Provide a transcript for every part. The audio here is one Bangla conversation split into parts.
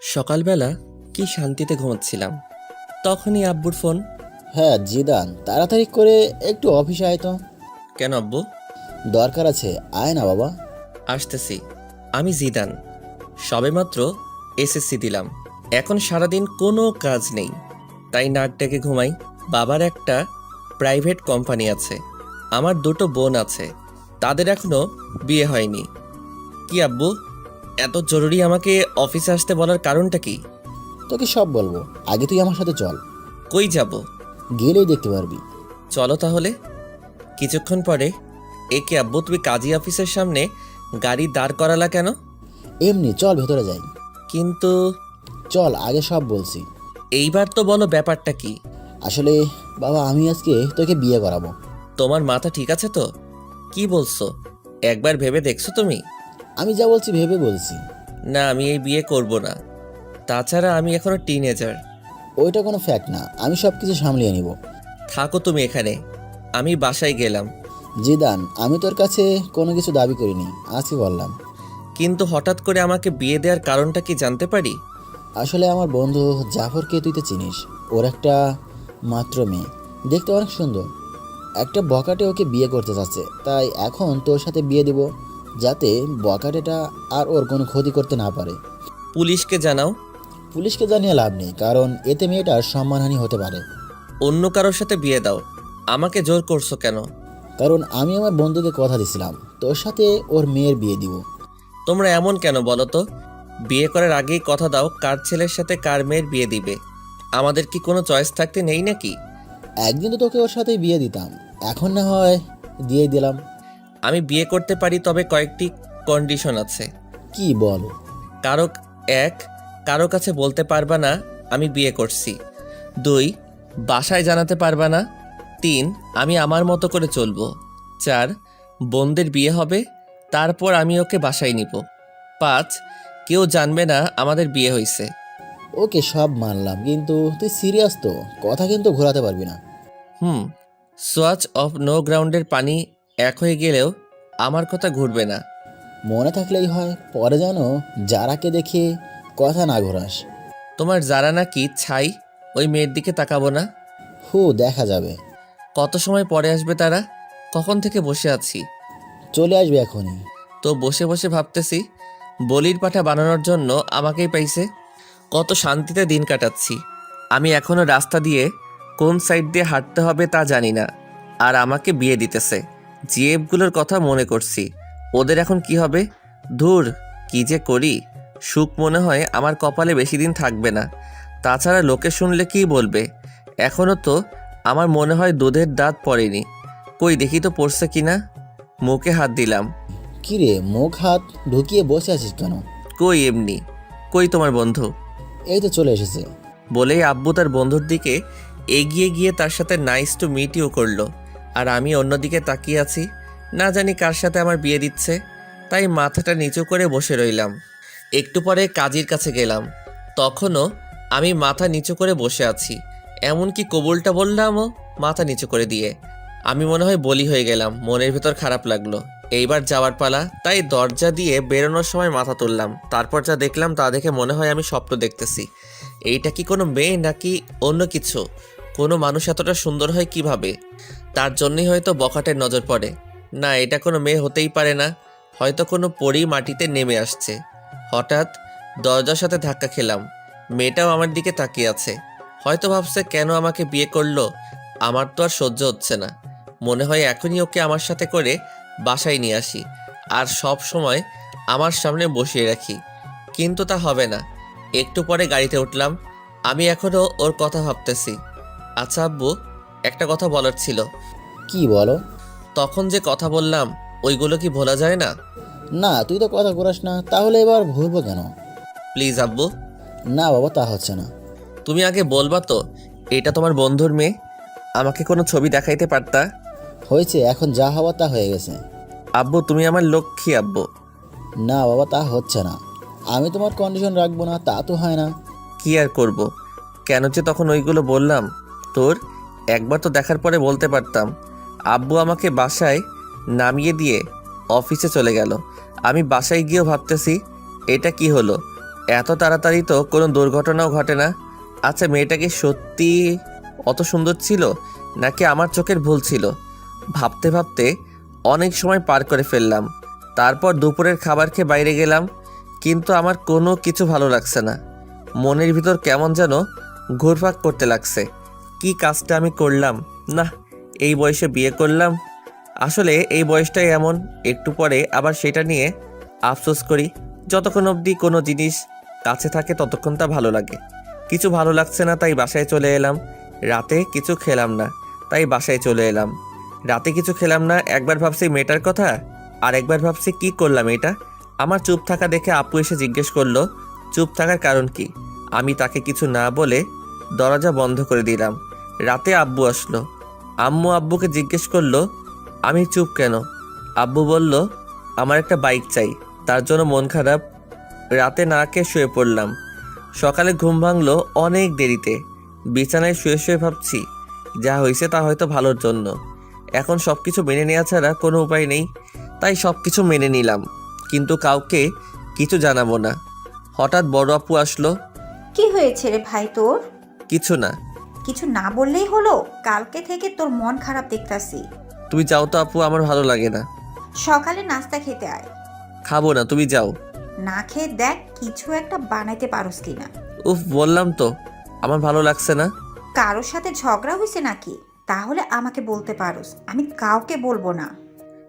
সকালবেলা কি শান্তিতে ঘুমাচ্ছিলাম, তখনই আব্বুর ফোন। হ্যাঁ জিদান, তাড়াতাড়ি করে একটু অফিসে আয় তো। কেন আব্বু? দরকার আছে, আয় না বাবা। আসতেছি। আমি জিদান, সবেমাত্র এসএসসি দিলাম। এখন সারাদিন কোনো কাজ নেই, তাই নাক ডেকে ঘুমাই। বাবার একটা প্রাইভেট কোম্পানি আছে, আমার দুটো বোন আছে, তাদের এখনো বিয়ে হয়নি। কি আব্বু, এত জরুরি আমাকে অফিসে আসতে বলার কারণটা কি? তোকে সব বলবো, আগে তুই আমার সাথে চল। কই যাব? গেলেই দেখতে পারবি। চলো তাহলে। কিছুক্ষণ পরে, একে আব্বু, তুমি কাজী অফিসের সামনে গাড়ি দাঁড় করালা কেন? এমনি চল, ভেতরে যাই। কিন্তু চল, আগে সব বলছি। এইবার তো বলো ব্যাপারটা কি? আসলে বাবা, আমি আজকে তোকে বিয়ে করাবো। তোমার মাথা ঠিক আছে তো? কি বলছো? একবার ভেবে দেখছো তুমি? আমি যা বলছি ভেবে বলছি। না, আমি এই বিয়ে করব না। তাছাড়া আমি এখনো টিনেজার। ওইটা কোনো ফ্যাক্ট না, আমি সব কিছু সামলিয়ে নিব। থাকো তুমি এখানে, আমি বাসায় গেলাম। জিদান, আমি তোর কাছে কোনো কিছু দাবি করিনি, আজকে বললাম। কিন্তু হঠাৎ করে আমাকে বিয়ে দেওয়ার কারণটা কি জানতে পারি? আসলে আমার বন্ধু জাফরকে তুই তো চিনিস, ওর একটা মাত্র মেয়ে, দেখতে অনেক সুন্দর। একটা বকাটে ওকে বিয়ে করতে চাচ্ছে, তাই এখন তোর সাথে বিয়ে দিব, যাতে বকাটেটা আর ওর কোনো ক্ষতি করতে না পারে। পুলিশকে জানাও। পুলিশকে জানিয়ে লাভ নেই, কারণ এতে মেয়েটার সম্মানহানি হতে পারে। অন্য কারোর সাথে বিয়ে দাও, আমাকে জোর করছো কেন? কারণ আমি আমার বন্ধুকে কথা দিছিলাম তোর সাথে ওর মেয়ের বিয়ে দিব। তোমরা এমন কেন বলো তো? বিয়ে করার আগেই কথা দাও কার ছেলের সাথে কার মেয়ের বিয়ে দিবে। আমাদের কি কোনো চয়েস থাকতে নেই নাকি? একদিন তো তোকে ওর সাথেই বিয়ে দিতাম, এখন না হয় দিয়ে দিলাম। আমি বিয়ে করতে পারি, তবে কয়েকটি কন্ডিশন আছে। কি বল? কারো এক, কারো কাছে বলতে পারবা না আমি বিয়ে করছি। 2, বাসায় জানাতে পারবা না। 3, আমি আমার মতো করে চলবো। 4, বোনদের বিয়ে হবে, তারপর আমি ওকে বাসায় নিব। 5, কেউ জানবে না আমাদের বিয়ে হয়েছে। ওকে সব মানলাম, কিন্তু তুই সিরিয়াস তো? কথা কিন্তু ঘোরাতে পারবি না। সোয়াচ অফ নো গ্রাউন্ডের পানি এক হয়ে গেলেও আমার কথা ঘুরবে না। মনে থাকলেই হয়, পরে যেন যারাকে দেখে কথা না ঘোরাস। তোমার যারা নাকি ছাই, ওই মেয়ের দিকে তাকাবো না। দেখা যাবে। কত সময় পরে আসবে তারা? কখন থেকে বসে আছি। চলে আসবে এখনই। তো বসে বসে ভাবতেছি, বলির পাঠা বানানোর জন্য আমাকেই পাইছে। কত শান্তিতে দিন কাটাচ্ছি। আমি এখনো রাস্তা দিয়ে কোন সাইড দিয়ে হাঁটতে হবে তা জানি না, আর আমাকে বিয়ে দিতেছে। জিএফগুলোর কথা মনে করছি, ওদের এখন কি হবে। ধুর, কি যে করি। সুখ মনে হয় আমার কপালে বেশি দিন থাকবে না। তাছাড়া লোকে শুনলে কি বলবে। এখনও তো আমার মনে হয় দুধের দাঁত পড়েনি। কই দেখি তো পড়ছে কিনা। মুখে হাত দিলাম। কিরে, মুখ হাত ঢুকিয়ে বসে আছিস কেন? কই এমনি। কই তোমার বন্ধু? এই তো চলে এসেছে। বলেই আব্বু তার বন্ধুর দিকে এগিয়ে গিয়ে তার সাথে নাইস টু মিট ইউ করলো। আর আমি অন্যদিকে তাকিয়ে আছি, না জানি কার সাথে আমার বিয়ে দিচ্ছে। তাই মাথাটা নিচু করে বসে রইলাম। একটু পরে কাজীর কাছে গেলাম, তখনও আমি মাথা নিচু করে বসে আছি। এমনকি কবুলটা বললামও মাথা নিচু করে দিয়ে। আমি মনে হয় বলি হয়ে গেলাম, মনের ভেতর খারাপ লাগলো। এইবার যাওয়ার পালা, তাই দরজা দিয়ে বেরোনোর সময় মাথা তুললাম। তারপর যা দেখলাম তা দেখে মনে হয় আমি স্বপ্ন দেখতেছি। এইটা কি কোনো মেয়ে নাকি অন্য কিছু? কোনো মানুষ এতটা সুন্দর হয় কিভাবে? তার জন্যই হয়তো বখাটের নজর পড়ে। না, এটা কোনো মেয়ে হতেই পারে না। হয়তো কোনো পরী মাটিতে নেমে আসছে। হঠাৎ দরজার সাথে ধাক্কা খেলাম। মেয়েটাও আমার দিকে তাকিয়ে আছে। হয়তো ভাবছে কেন আমাকে বিয়ে করলো। আমার তো আর সহ্য হচ্ছে না। মনে হয় এখনই ওকে আমার সাথে করে বাসায় নিয়ে আসি, আর সব সময় আমার সামনে বসিয়ে রাখি। কিন্তু তা হবে না। একটু পরে গাড়িতে উঠলাম। আমি এখনও ওর কথা ভাবতেছি। আচ্ছা আব্বু, একটা কথা বলার ছিল। কি বলো? তখন যে কথা বললাম, ওইগুলো কি ভোলা যায় না? না, তুই তো কথা ঘোরাস না, তাহলে এবার ভুলবো কেন? প্লিজ আব্বু। না বাবা, তা হচ্ছে না। তুমি আগে বলবা তো, এটা তোমার বন্ধুর মেয়ে? আমাকে কোনো ছবি দেখাইতে পারতা। হয়েছে, এখন যা হওয়া তা হয়ে গেছে। আব্বু, তুমি আমার লক্ষ্মী আব্বু। না বাবা, তা হচ্ছে না। আমি তোমার কন্ডিশন রাখবো না তা তো হয় না। কি আর করব? কেন যে তখন ওইগুলো বললাম। তোর একবার তো দেখার পরে বলতে পারতাম। আব্বু আমাকে বাসায় নামিয়ে দিয়ে অফিসে চলে গেল। আমি বাসায় গিয়েও ভাবতেছি, এটা কি হলো। এত তাড়াতাড়ি তো কোনো দুর্ঘটনাও ঘটে না। আচ্ছা, মেয়েটা কি সত্যি অত সুন্দর ছিল নাকি আমার চোখের ভুল ছিল? ভাবতে ভাবতে অনেক সময় পার করে ফেললাম। তারপর দুপুরের খাবার খেয়ে বাইরে গেলাম, কিন্তু আমার কোনো কিছু ভালো লাগছে না। মনের ভিতর কেমন যেন ঘুরপাক করতে লাগছে। কি কাজটা আমি করলাম? না, এই বয়সে বিয়ে করলাম। আসলে এই বয়সটাই এমন, একটু পরে আবার সেটা নিয়ে আফসোস করি। যতক্ষণ অবধি কোনো জিনিস কাছে থাকে ততক্ষণ তা ভালো লাগে। কিছু ভালো লাগছে না, তাই বাসায় চলে এলাম। রাতে কিছু খেলাম না, তাই বাসায় চলে এলাম। রাতে কিছু খেলাম না, একবার ভাবছি মেয়েটার কথা, আর একবার ভাবছি কি করলাম এটা। আমার চুপ থাকা দেখে আপু এসে জিজ্ঞেস করলো চুপ থাকার কারণ কি। আমি তাকে কিছু না বলে দরজা বন্ধ করে দিলাম। রাতে আব্বু আসলো। আম্মু আব্বুকে জিজ্ঞেস করলো আমি চুপ কেন। আব্বু বলল আমার একটা বাইক চাই, তার জন্য মন খারাপ। রাতে না খেয়ে শুয়ে পড়লাম। সকালে ঘুম ভাঙলো অনেক দেরিতে। বিছানায় শুয়ে শুয়ে ভাবছি যা হয়েছে তা হয়তো ভালোর জন্য। এখন সব কিছু মেনে নেওয়া ছাড়া কোনো উপায় নেই, তাই সব কিছু মেনে নিলাম, কিন্তু কাউকে কিছু জানাবো না। হঠাৎ বড় আপু আসলো। কি হয়েছে রে ভাই তোর? কিছু না। কিছু না বললেই হলো? কালকে থেকে তোর মন খারাপ দেখতাছি। তুমি যাও তো আপু, আমার ভালো লাগে না। সকালে নাস্তা খেতে আয়। খাবো না, তুমি যাও। না খেয়ে দেখ কিছু একটা বানাইতে পারোস কিনা। উফ, বললাম তো আমার ভালো লাগছে না। কারোর সাথে ঝগড়া হয়েছে নাকি? তাহলে আমাকে বলতে পারোস, আমি কাউকে বলবো না।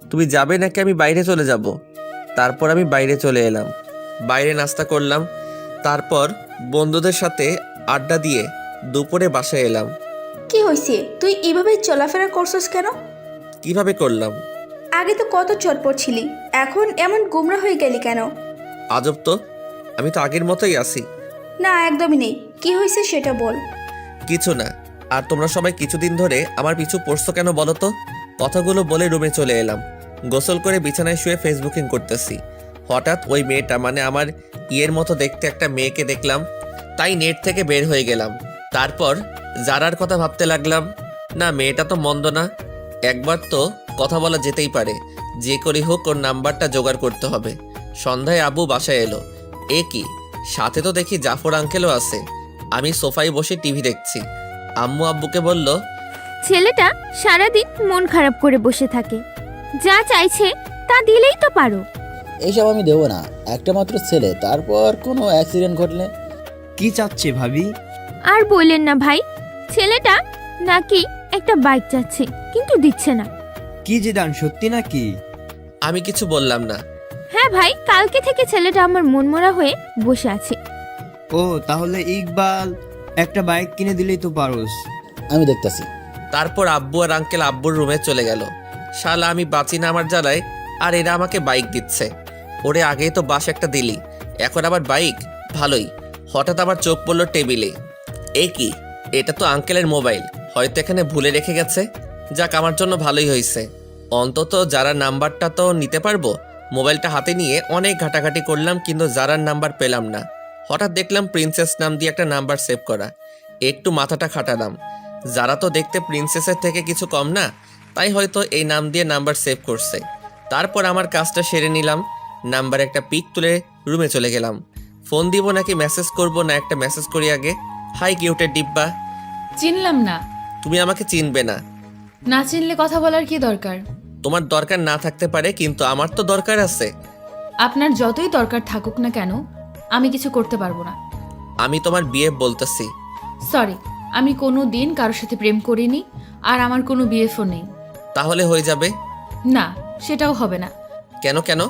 তুমি যাবে নাকি আমি বাইরে চলে যাব? তারপর আমি বাইরে চলে এলাম। বাইরে নাস্তা করলাম, তারপর বন্ধুদের সাথে আড্ডা দিয়ে দুপুরে বাসায় এলাম। কি হয়েছে? তুই এভাবে চলাফেরা করছস কেন? কিভাবে করলাম? আগে তো কত চটপট ছিলি, এখন এমন গুমরা হয়ে গেলি কেন? আজব তো, আমি তো আগের মতোই আছি। না, একদমই নেই। কি হয়েছে সেটা বল। কিছু না। আর তোমরা সবাই কিছুদিন ধরে আমার পিছু পড়ছো কেন বলো তো? কথাগুলো বলে রুমে চলে এলাম। গোসল করে বিছানায় শুয়ে ফেসবুকিং করতেছি। হঠাৎ ওই মেয়েটা, মানে আমার ইয়ের মতো দেখতে একটা মেয়েকে দেখলাম, তাই নেট থেকে বের হয়ে গেলাম। তারপর জারার কথা ভাবতে লাগলাম। না, মেয়েটা তো মন্দ না, একবার তো কথা বলা যেতেই পারে। যে করেই হোক ওর নাম্বারটা জোগাড় করতে হবে। সন্ধ্যায় আব্বু বাসায় এলো। এ কি, সাথে তো দেখি জাফর আঙ্কেলও আছে। আমি সোফায় বসে টিভি দেখছি। আম্মু আব্বুকে বলল ছেলেটা সারাদিন মন খারাপ করে বসে থাকে, যা চাইছে তা দিলেই তো পারো। এইসব আমি দেবো না, একটা মাত্র ছেলে, তারপর কোনো অ্যাক্সিডেন্ট ঘটলে। কি চাচ্ছে ভাবি? আর বললেন না ভাই, ছেলেটা নাকি একটা বাইক চাচ্ছে কিন্তু দিচ্ছে না। কি জিদান, সত্যি নাকি? আমি কিছু বললাম না। হ্যাঁ ভাই, কালকে থেকে ছেলেটা আমার মনমরা হয়ে বসে আছে। ও, তাহলে ইকবাল একটা বাইক কিনে দিলেই তো পারোস। আমি দেখতাছি। তারপর আব্বু আর আঙ্কেল আব্বুর রুমে চলে গেল। শালা আমি বাঁচি না আমার জ্বালায়, আর এরা আমাকে বাইক দিচ্ছে। ওরে আগেই তো বাস একটা দিলি, এখন আবার বাইক? ভালোই। হঠাৎ আমার চোখ পড়লো টেবিলে। এ কি, এটা তো আঙ্কেলের মোবাইল, হয়তো এখানে ভুলে রেখে গেছে। যাক, আমার জন্য ভালোই হয়েছে, অন্তত যারা নাম্বারটা তো নিতে পারবো। মোবাইলটা হাতে নিয়ে অনেক ঘাটাঘাটি করলাম, কিন্তু যারার নাম্বার পেলাম না। হঠাৎ দেখলাম প্রিন্সেস নাম দিয়ে একটা নাম্বার সেভ করা। একটু মাথাটা খাটালাম, যারা তো দেখতে প্রিন্সেসের থেকে কিছু কম না, তাই হয়তো এই নাম দিয়ে নাম্বার সেভ করছে। তারপর আমার কাজটা সেরে নিলাম, নাম্বার একটা পিক তুলে রুমে চলে গেলাম। ফোন দিব নাকি মেসেজ করব, না একটা মেসেজ করি আগে। হাই কিউটের ডিব্বা। চিনলাম না। তুমি আমাকে চিনবে না। না চিনলে কথা বলার কি দরকার? তোমার দরকার না থাকতে পারে, কিন্তু আমার তো দরকার আছে। আপনার যতই দরকার থাকুক না কেন, আমি কিছু করতে পারবো না। আমি তোমার বিয়ে বলতেছি। সরি, আমি কোনো দিন কারোর সাথে প্রেম করিনি, আর আমার কোনো বিএফও নেই। তাহলে হয়ে যাবে? না, সেটাও হবে না। কেন কেন?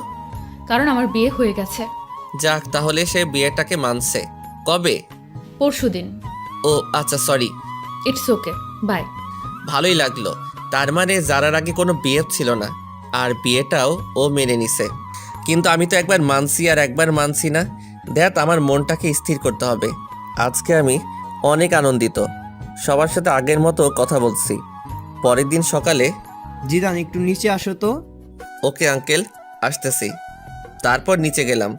কারণ আমার বিয়ে হয়ে গেছে। যাক, তাহলে সে বিয়েটাকে মানছে। কবে? পরশুদিন। ও আচ্ছা, সরি। It's okay, by. ভালোই লাগলো। তার মানে যারার আগে কোনো বিয়ে ছিল না, আর বিয়েটাও ও মেনে নিছে। কিন্তু আমি তো একবার মানছি আর একবার মানছি না। দেখ, আমার মনটাকে স্থির করতে হবে। আজকে আমি অনেক আনন্দিত, সবার সাথে আগের মতো কথা বলছি। পরের দিন সকালে। জিদান, একটু নিচে আসো তো। ওকে আঙ্কেল, আসতেছি। তারপর নিচে গেলাম।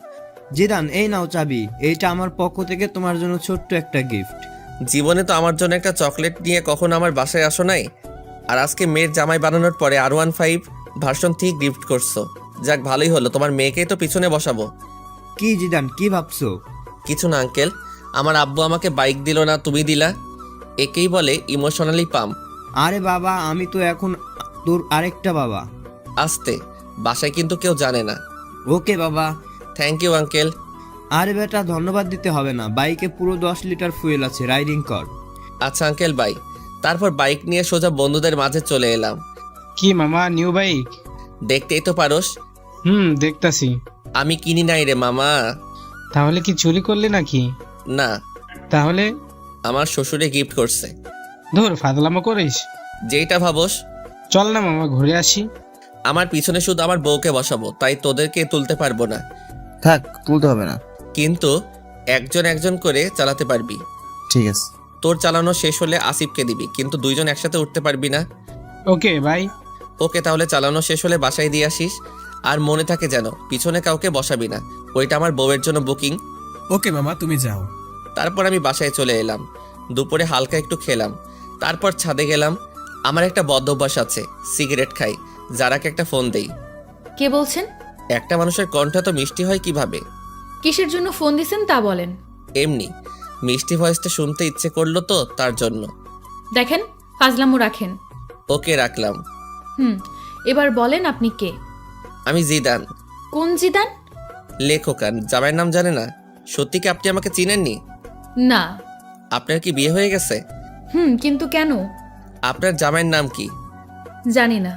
জিদান, এই নাও চাবি, এইটা আমার পক্ষ থেকে তোমার জন্য ছোট্ট একটা গিফট। জীবনে তো আমার জন্য একটা চকলেট নিয়ে কখনো আমার বাসায় আসো নাই, আর আজকে মেয়ের জামাই বানানোর পরে R15 ভার্সন 3 গিফট করছো। যাক, ভালোই হলো, তোমার মেয়েকেই তো পিছনে বসাবো। কি জিদান, কি ভাবছো? কিছু না আঙ্কেল, আমার আব্বু আমাকে বাইক দিল না, তুমি দিলা। একেই বলে ইমোশনালি পাম্প। আরে বাবা, আমি তো এখন তোর আরেকটা বাবা। আসতে, বাসায় কিন্তু কেউ জানে না। ওকে বাবা। Thank you uncle. আরে বেটা, ধন্যবাদ দিতে হবে না, বাইকে পুরো 10 লিটার ফুয়েল আছে, রাইডিং কর। আচ্ছা আঙ্কেল, বাই। তারপর বাইক নিয়ে সোজা বন্ধুদের মাঝে চলে এলাম। কি মামা, নিউ বাইক? দেখতেই তো পারোস, দেখতাছি। আমি কিনি নাই রে মামা। তাহলে কি চুরি করলি নাকি? না, তাহলে? আমার শ্বশুরে গিফট করছে। ধর, ফাজলামো করিস। যেইটা ভাবোস। চল না মামা, ঘুরে আসি। আমার পিছনে শুধু আমার বউকে বসাবো, তাই তোদেরকে তুলতে পারবো না। থাক, তুলতে হবে না। কিন্তু একজন একজন করে চালাতে পারবি। ঠিক আছে। তোর চালানো শেষ হলে আসিফকে দিবি, কিন্তু দুইজন একসাথে উঠতে পারবি না। Okay bye. ওকে, তাহলে চালানো শেষ হলে বাসায় দিয়ে আসিস। আর মনে থাকে যেন পিছনে কাউকে বসাবি না, ওইটা আমার বউয়ের জন্য বুকিং। ওকে মামা, তুমি যাও। তারপর আমি বাসায় চলে এলাম। দুপুরে হালকা একটু খেলাম, তারপর ছাদে গেলাম। আমার একটা বদ অভ্যাস আছে, সিগারেট খাই। যারাকে একটা ফোন দেই। কে বলছেন? একটা মানুষের কণ্ঠ তো মিষ্টি হয় কিভাবে? কিসের জন্য ফোন দিছেন তা বলেন। এমনি মিষ্টি ভয়েসটা শুনতে ইচ্ছে করলো তো, তার জন্য। দেখেন, ফাজলামো রাখেন। ওকে, রাখলাম। এবার বলেন আপনি কে? আমি জিদান। কোন জিদান? লেখকান, জামাইয়ের নাম জানে না? সত্যি কি আপনি আমাকে চিনেননি? না। আপনার কি বিয়ে হয়ে গেছে? কিন্তু কেন? আপনার জামাইয়ের নাম কি? জানি না।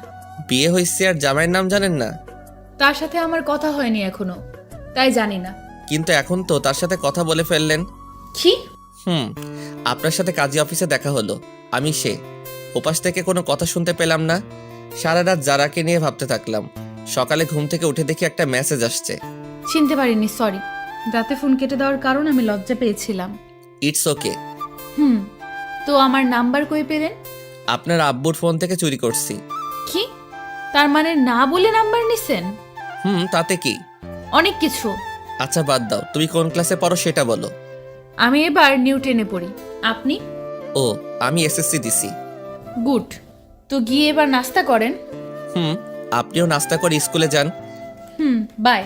বিয়ে হয়েছে আর জামাইয়ের নাম জানেন না? তার সাথে আমার কথা হয়নি এখনো, তাই জানি না। কিন্তু এখন তো তার সাথে কথা বলে ফেললেন। কি? আপনার সাথে কাজী অফিসে দেখা হলো। আমি সে। ওপাশ থেকে কোনো কথা শুনতে পেলাম না। সারা রাত যারাকে নিয়ে ভাবতে থাকলাম। সকালে ঘুম থেকে উঠে দেখি একটা মেসেজ আসছে। চিনতে পারিনি, সরি। রাতে ফোন কেটে দেওয়ার কারণ আমি লজ্জা পেয়েছিলাম। It's okay. তো আমার নাম্বার কই পেলেন? আপনার আব্বুর ফোন থেকে চুরি করছি। কি? তার মানে না বলে নাম্বার নিছেন? তাতে কি? অনেক কিছু। আচ্ছা বাদ দাও, তুমি কোন ক্লাসে পড়ো সেটা বলো। আমি এবার নিউ 10-এ পড়ি। আপনি? ও, আমি এসএসসি দিছি। গুড। তো গিয়ে এবার নাস্তা করেন। আপনিও নাস্তা করে স্কুলে যান। বাই।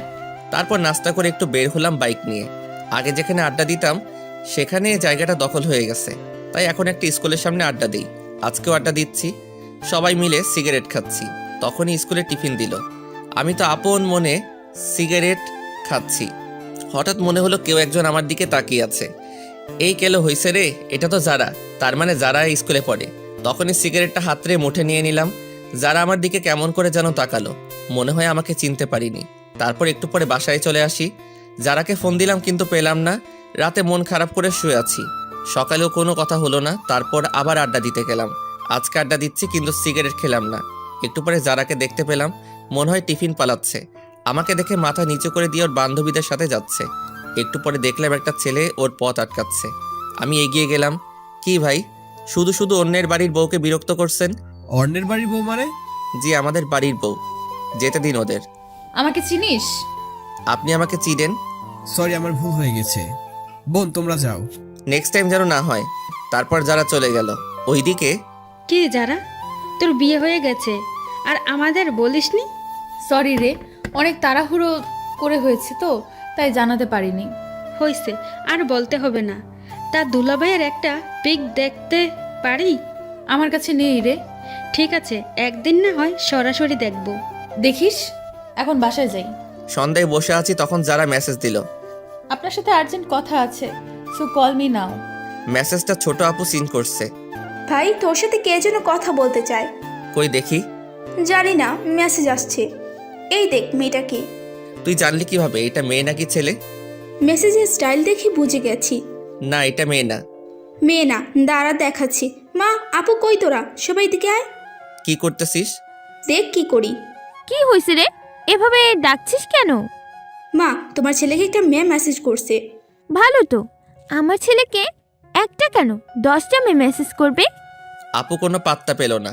তারপর নাস্তা করে একটু বের হলাম বাইক নিয়ে। আগে যেখানে আড্ডা দিতাম সেখানে জায়গাটা দখল হয়ে গেছে, তাই এখন একটা স্কুলের সামনে আড্ডা দিই। আজকেও আড্ডা দিচ্ছি, সবাই মিলে সিগারেট খাচ্ছি। তখনই স্কুলে টিফিন দিল। আমি তো আপন মনে সিগারেট খাচ্ছি। হঠাৎ মনে হলো কেউ একজন আমার দিকে তাকিয়ে আছে। এই কেলো হইছে রে, এটা তো যারা, তার মানে যারা স্কুলে পড়ে। তখনই সিগারেটটা হাতরে মুঠে নিয়ে নিলাম। যারা আমার দিকে কেমন করে যেন তাকালো, মনে হয় আমাকে চিনতে পারিনি। তারপর একটু পরে বাসায় চলে আসি। যারাকে ফোন দিলাম কিন্তু পেলাম না। রাতে মন খারাপ করে শুয়ে আছি। সকালেও কোনো কথা হলো না। তারপর আবার আড্ডা দিতে গেলাম। আজকে আড্ডা দিচ্ছি কিন্তু সিগারেট খেলাম না। একটু পরে যারাকে দেখতে পেলাম, মনে হয় টিফিন পালাচ্ছে। আমাকে দেখে মাথা নিচু করে দিয়ে ওর বান্ধবীদের সাথে যাচ্ছে। একটু পরে দেখলাম একটা ছেলে ওর পথ আটকাচ্ছে। আমি এগিয়ে গেলাম। কি ভাই, শুধু শুধু অন্যের বাড়ির বউকে বিরক্ত করছেন? অন্যের বাড়ির বউ মানে? জি, আমাদের বাড়ির বউ। যেতে দিন ওদের। আমাকে চিনিস? আপনি আমাকে চিনেন? সরি, আমার ভুল হয়ে গেছে। বোন, তোমরা যাও। নেক্সট টাইম যেন না হয়। তারপর যারা চলে গেল। ওইদিকে কি যারা, তোর বিয়ে হয়ে গেছে আর আমাদের বলিসনি? সরি রে, অনেক তাড়াহুড়ো করে হয়েছে তো, তাই জানাতে পারিনি। হয়েছে, আর বলতে হবে না। তা দুলাভাইয়ের একটা পিক দেখতে পারি? আমার কাছে নেই রে। ঠিক আছে, একদিন না হয় সরাসরি দেখব। দেখিস। এখন বাসায় যাই। সন্ধ্যায় বসে আছি, তখন যারা মেসেজ দিল। আপনার সাথে আর্জেন্ট কথা আছে, সো কল মি নাও। মেসেজটা ছোট আপু সিন করছে। ভাই, তোর সাথে কে যেন কথা বলতে চায়। কই দেখি। জানি না, মেসেজ আসছে। এই দেখ, মেয়েটা কি? তুই জানলি কিভাবে এটা মেয়ে নাকি ছেলে? মেসেজের স্টাইল দেখে বুঝে গেছি। না, এটা মেয়ে না। মেয়ে না, দাঁড়া দেখাচ্ছি। মা, আপু কই তোরা? সবাই দিকে আয়। কি করতেছিস? দেখ কি করি। কি হয়েছে রে, এভাবে ডাকছিস কেন? মা, তোমার ছেলেকে একটা মেয়ে মেসেজ করছে। ভালো তো, আমার ছেলেকে একটা কেন 10টা মেয়ে মেসেজ করবে। আপু কোনো পাত্তা পেল না।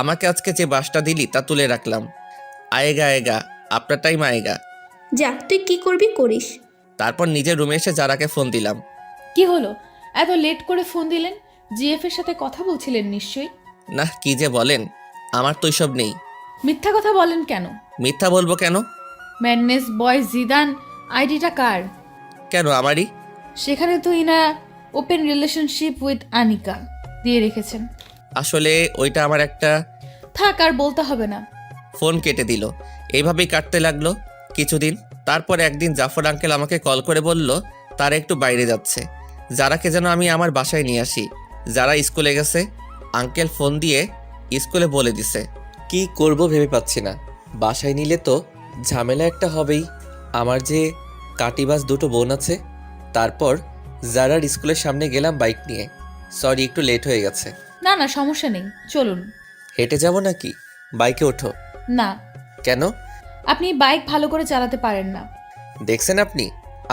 আমাকে আজকে যে বাসটা দিলি তা তুলে রাখলাম। আয়েগা আয়েগা, আপনার টাইম আয়েগা। যা, তুই কি করবি করিস। তারপর নিজের রুমে এসে যারাকে ফোন দিলাম। কি হলো, এত লেট করে ফোন দিলেন? জিএফ এর সাথে কথা বলছিলেন নিশ্চয়ই। না, কি যে বলেন, আমার তো এসব নেই। মিথ্যা কথা বলেন কেন? মিথ্যা বলবো কেন? ম্যাডনেস বয় জিদান আইডিটা কার? কেন আমারই? সেখানে তো ইনা ওপেন রিলেশনশিপ উইথ আনিকা দিয়ে রেখেছেন। আসলে ওইটা আমার একটা। থাক, আর বলতে হবে না। ফোন কেটে দিল। এইভাবেই কাটতে লাগলো কিছুদিন। তারপর একদিন জাফর আঙ্কেল আমাকে কল করে বলল তারা একটু বাইরে যাচ্ছে, যারাকে যেন আমি আমার বাসায় নিয়ে আসি। যারা স্কুলে গেছে। আঙ্কেল ফোন দিয়ে স্কুলে বলে দিছে। কি করব ভেবে পাচ্ছি না। বাসায় নিলে তো ঝামেলা একটা হবেই। আমার যে কাটিবাজ দুটো বোন আছে। তারপর যারার স্কুলের সামনে গেলাম বাইক নিয়ে। সরি, একটু লেট হয়ে গেছে। না না, সমস্যা নেই, চলুন। হেঁটে যাব নাকি? বাইকে ওঠো। না, কেন? আপনি বাইক ভালো করে চালাতে পারেন না। দেখছেন আপনি,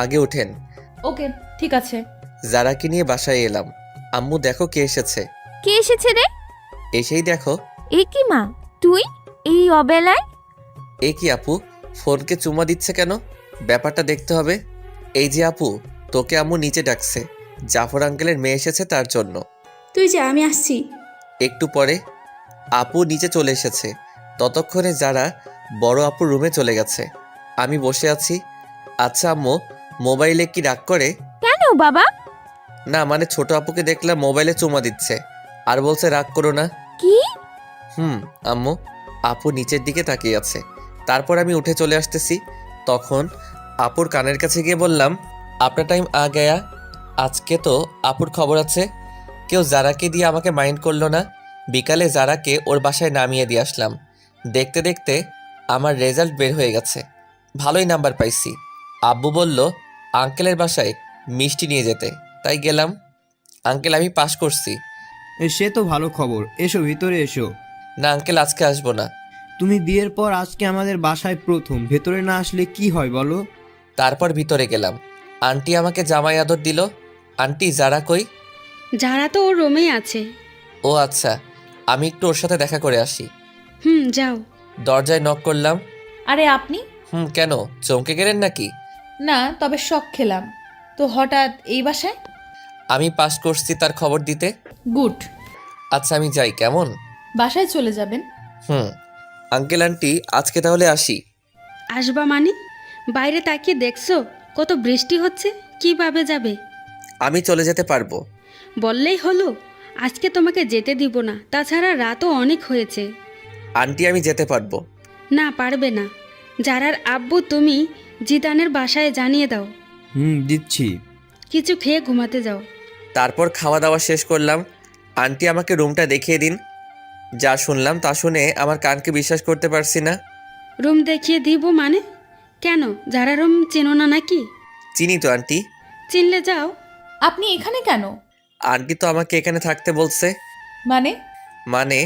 আগে ওঠেন। ওকে, ঠিক আছে। যারাকে নিয়ে বাসায় এলাম। আম্মু দেখো কে এসেছে। কে এসেছে রে? এসেই দেখো। এ কি মা, তুই এই অবেলায়? এ কি আপু, ফোনকে চুমা দিচ্ছে কেন? ব্যাপারটা দেখতে হবে। এই যে আপু, তোকে আম্মু নিচে ডাকছে। জাফর আঙ্কেলের মেয়ে এসেছে তার জন্য। তুই যা, আমি আসছি। একটু পরে আপু নিচে চলে এসেছে। ততক্ষণে যারা বড় আপুর রুমে চলে গেছে। আমি বসে আছি। আচ্ছা আম্মু, মোবাইলে কি রাগ করে? কেন বাবা? না মানে ছোট আপুকে দেখলাম মোবাইলে চুমা দিচ্ছে আর বলছে রাগ করো না। কি? আম্মু। আপু নিচের দিকে তাকিয়ে আছে। তারপর আমি উঠে চলে আসতেছি। তখন আপুর কানের কাছে গিয়ে বললাম, আপনার টাইম আ গয়া। আজকে তো আপুর খবর আছে। কেউ জারাকে দিয়ে আমাকে মাইন্ড করলো না। বিকালে জারাকে ওর বাসায় নামিয়ে দিয়ে আসলাম। দেখতে দেখতে আমার রেজাল্ট বের হয়ে গেছে। ভালোই নাম্বার পাইছি। আব্বু বলল আঙ্কেলের বাসায় মিষ্টি নিয়ে যেতে, তাই গেলাম। আঙ্কেল, আমি পাশ করছি। সে তো ভালো খবর, এসো ভিতরে এসো। না আঙ্কেল, আজকে আসবো না। তুমি বিয়ের পর আজকে আমাদের বাসায় প্রথম, ভেতরে না আসলে কি হয় বলো? তারপর ভিতরে গেলাম। আন্টি আমাকে জামাই আদর দিল। আন্টি যারা কই? যারা তো ওর রুমেই আছে। ও আচ্ছা, আমি একটু ওর সাথে দেখা করে আসি। যাও। দরজায় নক করলাম। আরে আপনি? কেন চমকে গেলেন নাকি? না, তবে শক খেলাম তো হঠাৎ এই বাসায়। আমি পাস করছি তার খবর দিতে। গুড। আচ্ছা আমি যাই, কেমন? বাসায় চলে যাবেন? আঙ্কেল আন্টি, আজকে তাহলে আসি। আসবা মানে? বাইরে তাকিয়ে দেখছো কত বৃষ্টি হচ্ছে, কিভাবে যাবে? আমি চলে যেতে পারবো। বললেই হলো। আজকে তোমাকে যেতে দিব না, তাছাড়া রাতও অনেক হয়েছে। আন্টি আমি যেতে পারবো। না, পারবে না। যারার আব্বু তুমি জিদানের বাসায় জানিয়ে দাও। দিচ্ছি। কিছু খেয়ে ঘুমাতে যাও। তারপর খাওয়া দাওয়া শেষ করলাম। আন্টি আমাকে রুমটা দেখিয়ে দিন। যা শুনলাম তা শুনে আমার কানকে বিশ্বাস করতে পারছি না। রুম দেখিয়ে দিব মানে? কেন, যারা রুম চেনো না নাকি? চিনি তো আন্টি। চিনলে যাও। আপনি এখানে কেন? আন্টি তো আমাকে এখানে থাকতে বলছে। মানে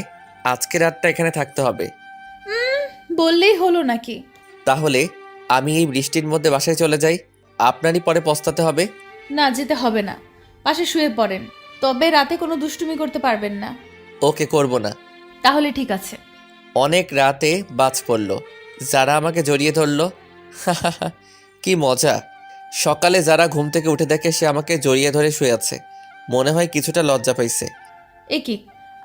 আজকে রাতটা এখানে থাকতে হবে। বললেই হলো নাকি? তাহলে আমি এই বৃষ্টির মধ্যে বাসায় চলে যাই, আপনারই পরে পস্তাতে হবে। না, যেতে হবে না, পাশে শুয়ে পড়েন। তবে রাতে কোনো দুষ্টুমি করতে পারবেন না। ওকে, করব না। তাহলে ঠিক আছে। অনেক রাতে বাজ পড়ল। যারা আমাকে জড়িয়ে ধরলো। কি মজা। সকালে যারা ঘুম থেকে উঠে দেখে সে আমাকে জড়িয়ে ধরে শুয়ে আছে। মনে হয় কিছুটা লজ্জা পাইছে। এ কি,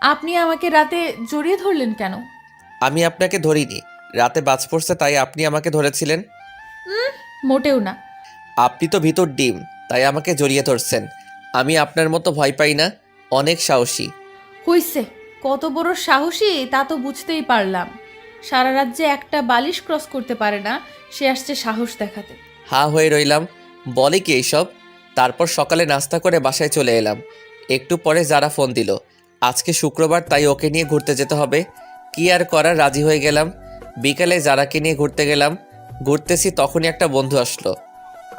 আপনি আমাকে রাতে জড়িয়ে ধরলেন কেন? আমি আপনাকে ধরিনি, রাতে বাজ পড়ছে তাই আপনি আমাকে ধরেছিলেন। মোটেও না। আপনি তো ভিতর ডিম, তাই আমাকে জড়িয়ে ধরছেন। আমি আপনার মতো ভয় পাই না, অনেক সাহসী। হইছে, কত বড় সাহসী তা তো বুঝতেই পারলাম। সারা রাত যে একটা বালিশ ক্রস করতে পারে না, সে আসছে সাহস দেখাতে। হা হয়ে রইলাম, বলে কি এইসব। তারপর সকালে নাস্তা করে বাসায় চলে এলাম। একটু পরে যারা ফোন দিল, আজকে শুক্রবার তাই ওকে নিয়ে ঘুরতে যেতে হবে। কি আর করার, রাজি হয়ে গেলাম। বিকালে যারাকে নিয়ে ঘুরতে গেলাম। ঘুরতেছি তখনই একটা বন্ধু আসলো।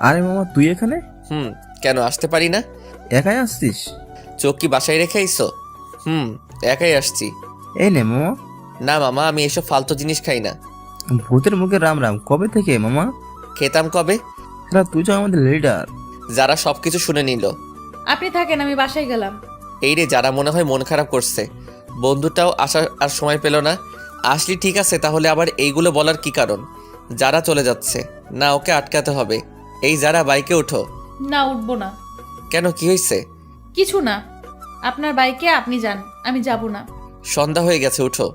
আরে মামা, তুই এখানে? কেন আসতে পারি না? একাই আসছিস? চোখ কি বাসায় রেখে আইসো? একাই আসছি। এই নে মামা। না মামা, আমি এসব ফালতু জিনিস খাই না। ভূতের মুখে রাম রাম, কবে থেকে মামা? খেতাম কবে। তুই তো আমাদের লিডার। যারা সবকিছু শুনে নিল। আপনি থাকেন, আমি বাসায় গেলাম। এই রে, যারা মনে হয় মন খারাপ করছে। বন্ধুটাও আসার আর সময় পেল না। আসলি ঠিক আছে, তাহলে আবার এইগুলো বলার কি কারণ? যারা চলে যাচ্ছে না, ওকে আটকাতে হবে। এই যারা, বাইকে ওঠো। না, উঠবো না। কেন, কি হয়েছে? কিছু না, আপনার বাইকে আপনি যান, আমি যাব না। সন্ধ্যা হয়ে গেছে, উঠো।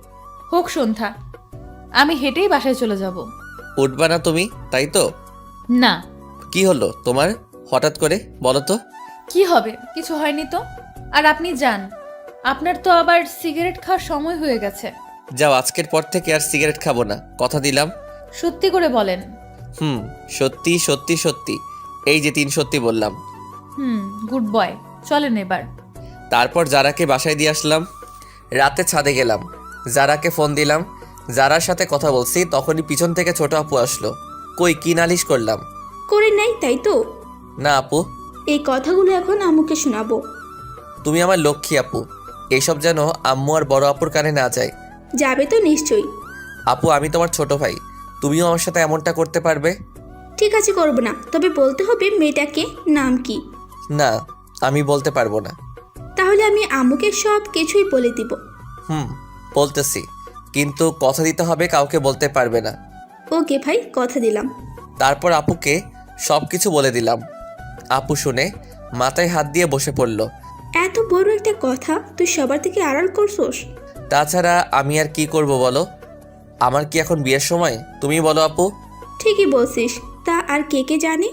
হোক সন্ধ্যা, আমি হেঁটেই বাসায় চলে যাব। উঠবা না তুমি, তাই তো? না। কি হলো তোমার? হঠাৎ করে বলো তো? কি হবে? কিছু হয়নি তো। আর আপনি যান, আপনার তো আবার সিগারেট খাওয়ার সময় হয়ে গেছে। যাও, আজকের পর থেকে আর সিগারেট খাবো না, কথা দিলাম। সত্যি করে বলেন। সত্যি সত্যি সত্যি, এই যে 3 সত্যি বললাম। গুড বয়, চলেন এবার। তারপর জারাকে বাসায় দিয়ে আসলাম। রাতে ছাদে গেলাম, জারাকে ফোন দিলাম। জারার সাথে কথা বলছি, তখনই পিছন থেকে ছোট আপু আসলো। কই, কি নালিশ করলাম? করে নাই তাই তো? না আপু, এই কথাগুলো এখন আম্মুকে শোনাবো। তুমি আমার লক্ষ্মী আপু, এইসব যেন আম্মু আর বড় আপুর কানে না যায়। যাবে তো নিশ্চয়ই। আপু, আমি তোমার ছোট ভাই, তুমিও আমার সাথে এমনটা করতে পারবে? ঠিক আছে, করবো না, তবে বলতে হবে মেয়েটাকে নাম কি। না, আমি বলতে পারবো না। তাহলে আমি আম্মুকে সব কিছুই বলে দিব। বলতেছি, কিন্তু কথা দিতে হবে, কাউকে বলতে পারবে না। ওকে ভাই, কথা দিলাম। তারপর আপুকে সব কিছু বলে দিলাম। আপু শুনে মাথায় হাত দিয়ে বসে পড়ল। এত বড় একটা কথা তুই সবার থেকে আড়াল করছোস? তাছাড়া আমি আর কি করব বলো? আমার কি এখন বিয়ের সময়? তুমি বলো আপু। ঠিকই বলছিস, তা আর কে কে জানে?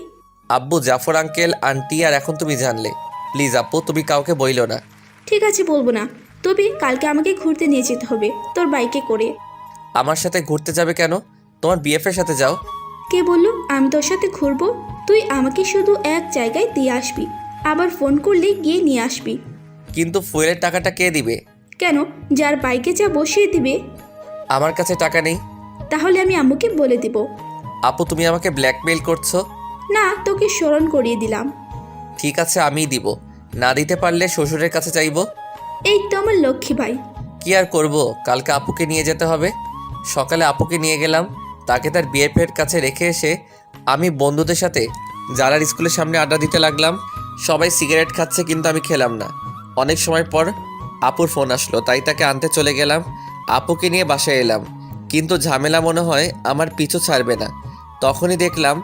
আব্বু, জাফর আঙ্কেল, আন্টি, আর এখন তুমি জানলে। প্লিজ আপু, তুমি কাউকে বইলো না। ঠিক আছে, বলবো না, তবে কালকে আমাকে ঘুরতে নিয়ে যেতে হবে তোর বাইকে করে। আমার সাথে ঘুরতে যাবে কেন? তোমার বিএফের সাথে যাও। কে বললো আমি তোর সাথে ঘুরবো? তুই আমাকে শুধু এক জায়গায় দিয়ে আসবি, আবার ফোন করলে গিয়ে নিয়ে আসবি। কিন্তু ফুয়েলের টাকাটা কে দিবে? কেন, যার বাইকে যা বসিয়ে দিবে। আমার কাছে টাকা নেই। তাহলে আমি আম্মুকে বলে দিব। আপু, তুমি আমাকে ব্ল্যাকমেইল করছো? না, তোকে স্মরণ করিয়ে দিলাম। ঠিক আছে, আমিই দিব। না দিতে পারলে শ্বশুরের কাছে চাইবো। এই তো আমার লক্ষ্মী ভাই। কি আর করব, কালকে আপুকে নিয়ে যেতে হবে। সকালে আপুকে নিয়ে গেলাম, তাকে তার বিএফের কাছে রেখে এসে আমি বন্ধুদের সাথে যারার স্কুলের সামনে আড্ডা দিতে লাগলাম। সবাই সিগারেট খাচ্ছে, কিন্তু আমি খেলাম না। অনেক সময় পর আপুর ফোন আসলো, তাই তাকে আনতে চলে গেলাম। আপুকে নিয়ে বাসায় এলাম, কিন্তু ঝামেলা মনে হয় আমার পিছু ছাড়বে না। তখনই দেখলাম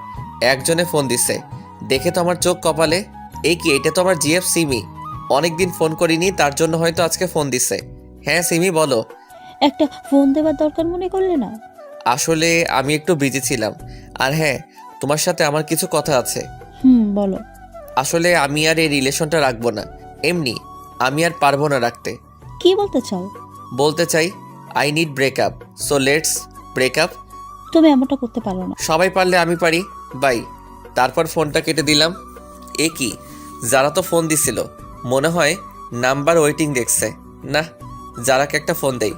একজনে ফোন দিছে। দেখে তো আমার চোখ কপালে। এই কি, এটা তো আমার জিএফ সিমি। অনেকদিন ফোন করিনি, তার জন্য হয়তো আজকে ফোন দিছে। হ্যাঁ সিমি, বলো। একটা ফোন দেওয়ার দরকার মনে করলে না? আসলে আমি একটু বিজি ছিলাম। আর হ্যাঁ, তোমার সাথে আমার কিছু কথা আছে। বলো। আসলে আমি আর এই রিলেশনটা রাখবো না। এমনি আমি আর পারবো না রাখতে। কি বলতে চাও? বলতে চাই, I need breakup, so let's breakup. তুমি এমনটা করতে পারো না। সবাই পারলে আমি পারি, বাই। তারপর ফোনটা কেটে দিলাম। এ কি, যারা তো ফোন দিছিল, মনে হয় নাম্বার ওয়েটিং দেখছে। না, যারাকে একটা ফোন দেই।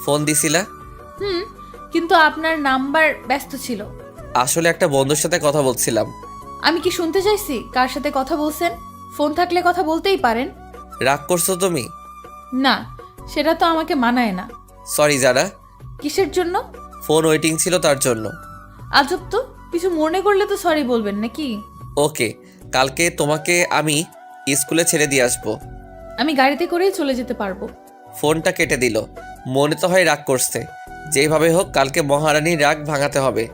ফোন দিছিলা? কিন্তু আপনার নাম্বার ব্যস্ত ছিল। আসলে একটা বন্ধুর সাথে কথা বলছিলাম। আমি কি শুনতে চাইছি কার সাথে কথা বলছেন? ফোন থাকলে কথা বলতেই পারেন। রাগ করছো তুমি? না, সেটা তো আমাকে মানায় না। সরি যারা। কিসের জন্য? ফোন ওয়েটিং ছিল তার জন্য। আজব তো, কিছু মনে করলে তো সরি বলবেন নাকি? ওকে, কালকে তোমাকে আমি স্কুলে ছেড়ে দিয়ে আসবো। আমি গাড়িতে করেই চলে যেতে পারবো। ফোনটা কেটে দিল। মনে তো হয় রাগ করছে। যেভাবে হোক কালকে মহারানীর রাগ ভাঙাতে হবে।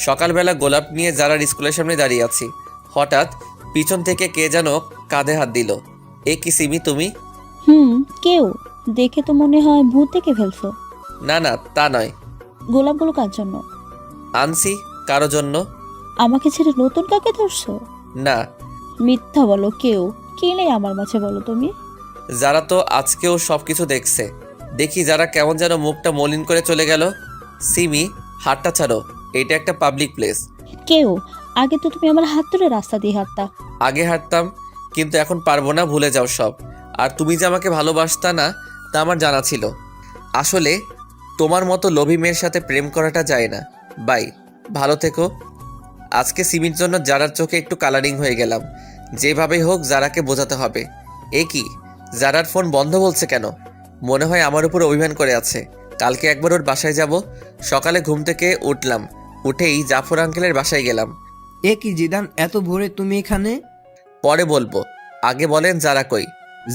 সকালবেলা গোলাপ নিয়ে যারা স্কুলের সামনে দাঁড়িয়ে আছি, হঠাৎ পিছন থেকে কে যেন কাঁধে হাত দিল। এ কি সিমি, তুমি? কেউ দেখে তো মনে হয় ভূত দেখে ফেলছো। না না, তা নয়। গোলাপগুলো কার জন্য? আনছি কারো জন্য। আমাকে ছেড়ে নতুন কাকে ধরছো? না। মিথ্যা বলো, কেউ কে নেই আমার মাঝে, বলো তুমি। যারা তো আজকেও সব কিছু দেখছে। দেখি যারা কেমন যেন মুখটা মলিন করে চলে গেল। সিমি, হাতটা ছাড়ো, এটা একটা পাবলিক প্লেস। কেউ? আগে তো তুমি আমার হাত ধরে রাস্তা দিয়ে হাঁটতা। আগে হাঁটতাম, কিন্তু এখন পারবো না, ভুলে যাও সব। আর তুমি যে আমাকে ভালোবাসতা না, তা আমার জানা ছিল। আসলে তোমার মতো লোভী মেয়ের সাথে প্রেম করাটা যায় না। বাই, ভালো থেকো। আজকে সিমির জন্য যারার চোখে একটু কালারিং হয়ে গেলাম। যেভাবেই হোক যারাকে বোঝাতে হবে। এ কি, যারার ফোন বন্ধ বলছে কেন? মনে হয় আমার উপর অভিমান করে আছে। কালকে একবার ওর বাসায় যাব। সকালে ঘুম থেকে উঠলাম, উঠেই জাফর আঙ্কেলের বাসায় গেলাম। এ কি জিদান, এত ভোরে তুমি এখানে? পরে বলবো, আগে বলেন যারা কই?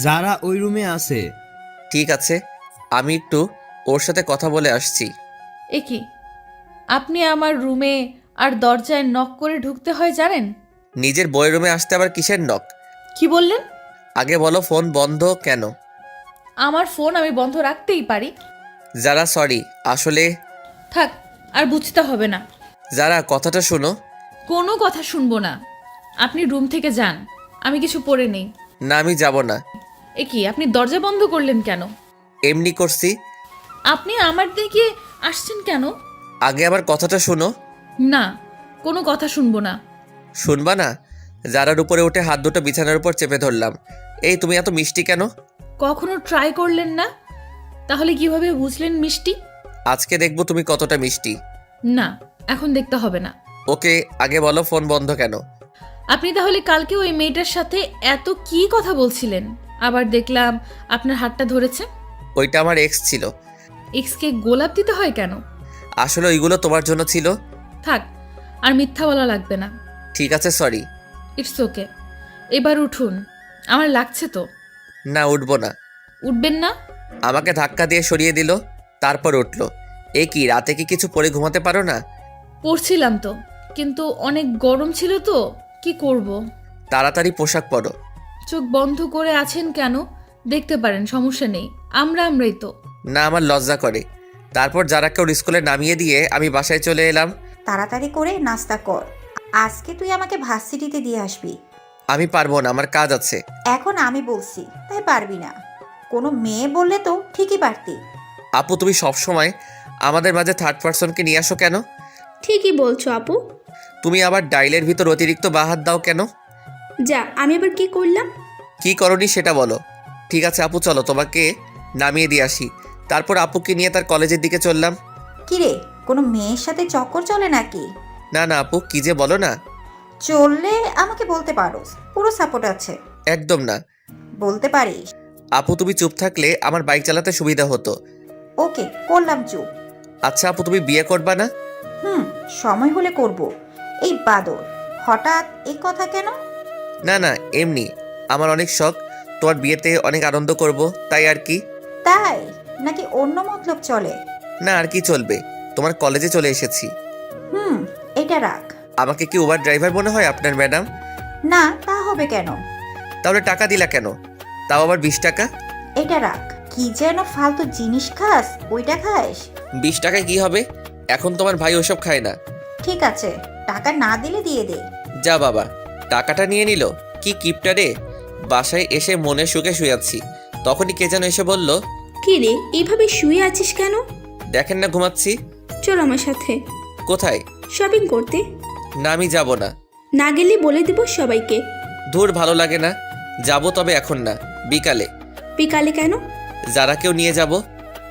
যারা ওই রুমে আছে। ঠিক আছে, আমি একটু ওর সাথে কথা বলে আসছি। এ কি, আপনি আমার রুমে আর দরজায় নক করে ঢুকতে হয় জানেন? নিজের বইয়ের রুমে আসতে আবার কিসের নক? কি বললেন? আগে বলো ফোন বন্ধ কেন? আমার ফোন আমি বন্ধ রাখতেই পারি। যারা সরি, আসলে থাক, আর বুঝতে হবে না। যারা কথাটা শোনো। কোনো কথা শুনবো না। আপনি রুম থেকে যান, আমি কিছু পরে নেই। না আমি যাব না। এ কি, আপনি দরজা বন্ধ করলেন কেন? এমনি করছি। আপনি আমার দিকে আসছেন কেন? আগে আমার কথাটা শোনো। না, কোনো কথা শুনবো না। শুনবা না? যারার উপরে উঠে হাত দুটো বিছানার উপর চেপে ধরলাম। এই তুমি এত মিষ্টি কেন? কখনো ট্রাই করলেন না? তাহলে কিভাবে বুঝলেন মিষ্টি? আজকে দেখবো তুমি কতটা মিষ্টি। না, এখন দেখতে হবে না। ওকে, আগে বলো ফোন বন্ধ কেন? আপনি তাহলে কালকে ওই মেয়েটার সাথে এত কি কথা বলছিলেন? আবার দেখলাম আপনার হাতটা ধরেছে। ওইটা আমার এক্স ছিল। এক্সকে গোলাপ দিতে হয় কেন? আসলে ওইগুলো তোমার জন্য ছিল। থাক, আর মিথ্যা বলা লাগবে না। ঠিক আছে, সরি। It's okay. এবার উঠুন, আমার লাগছে তো। না, উঠবো না। উঠবেন না? আমাকে ধাক্কা দিয়ে সরিয়ে দিল, তারপর উঠলো। এ কি, রাতে কি কিছু পরে ঘুমাতে পারো না? পড়ছিলাম তো, কিন্তু অনেক গরম ছিল তো, কি করব। তাড়াতাড়ি পোশাক পরো। চোখ বন্ধ করে আছেন কেন? দেখতে পারেন, সমস্যা নেই। আমরাই তো। না, আমার লজ্জা করে। তারপর যারা কেউ স্কুলে নামিয়ে দিয়ে আমি বাসায় চলে এলাম। তাড়াতাড়ি করে নাস্তা কর, আজকে তুই আমাকে ভার্সিটিতে দিয়ে আসবি। আমি পারবো না, আমার কাজ আছে। এখন আমি বলছি তাই পারবি না? কোনো মেয়ে বললে তো ঠিকই পারতি। আপু, তুমি সবসময় আমাদের মাঝে থার্ড পার্সনকে নিয়ে আসো কেন? ঠিকই বলছো আপু। তুমি আবার ডাইলের ভিতর অতিরিক্ত বাহাত দাও কেন? যা, আমি আবার কি করলাম? কি করনি সেটা বলো। ঠিক আছে আপু, চলো তোমাকে নামিয়ে দিয়ে আসি। তারপর আপুকে নিয়ে তার কলেজের দিকে চললাম। কিরে, কোনো মেয়ের সাথে চক্কর চলে নাকি? না না আপু, কি যে বলো না। চললে আমাকে বলতে পারো, পুরো সাপোর্ট আছে। একদম না। বলতে পারিস। আপু, তুমি চুপ থাকলে আমার বাইক চালাতে সুবিধা হতো। ওকে, করলাম চুপ। আচ্ছা আপু, তুমি বিয়ে করবা না? সময় হলে করব। এই বাদর, হঠাৎ এই কথা কেন? না না, এমনি আমার অনেক শখ, তোমার বিয়েতে অনেক আনন্দ করব, তাই আর কি। তাই নাকি অন্য মতলব চলে? না, আর কি চলবে, তোমার কলেজে চলে এসেছি। এটা রাখ। আমাকে কি উবার ড্রাইভার মনে হয় আপনার ম্যাডাম? না, তা হবে কেন? তাহলে টাকা দিলা কেন? তাও আবার 20 টাকা। এটা রাখ। কি যেন ফালতু জিনিস খাস, ওইটা খাস। 20 টাকায় কি হবে? এখন তোমার ভাই ওসব খায় না। ঠিক আছে, টাকা না দিলে দিয়ে দে। যা বাবা, টাকাটা নিয়ে নিল। কি কিপটা রে। বাসায় এসে মনে সুখে শুয়েছি, তখনই কে যেন এসে বলল, কি রে, এইভাবে শুয়ে আছিস কেন? দেখেন না ঘুমাচ্ছি। চল আমার সাথে। কোথায়? শপিং করতে। না, আমি যাব না। না গেলে বলে দেব সবাইকে। ধুর, ভালো লাগে না। যাব, তবে এখন না, বিকালে। বিকালে কেন? যারা কেউ নিয়ে যাব।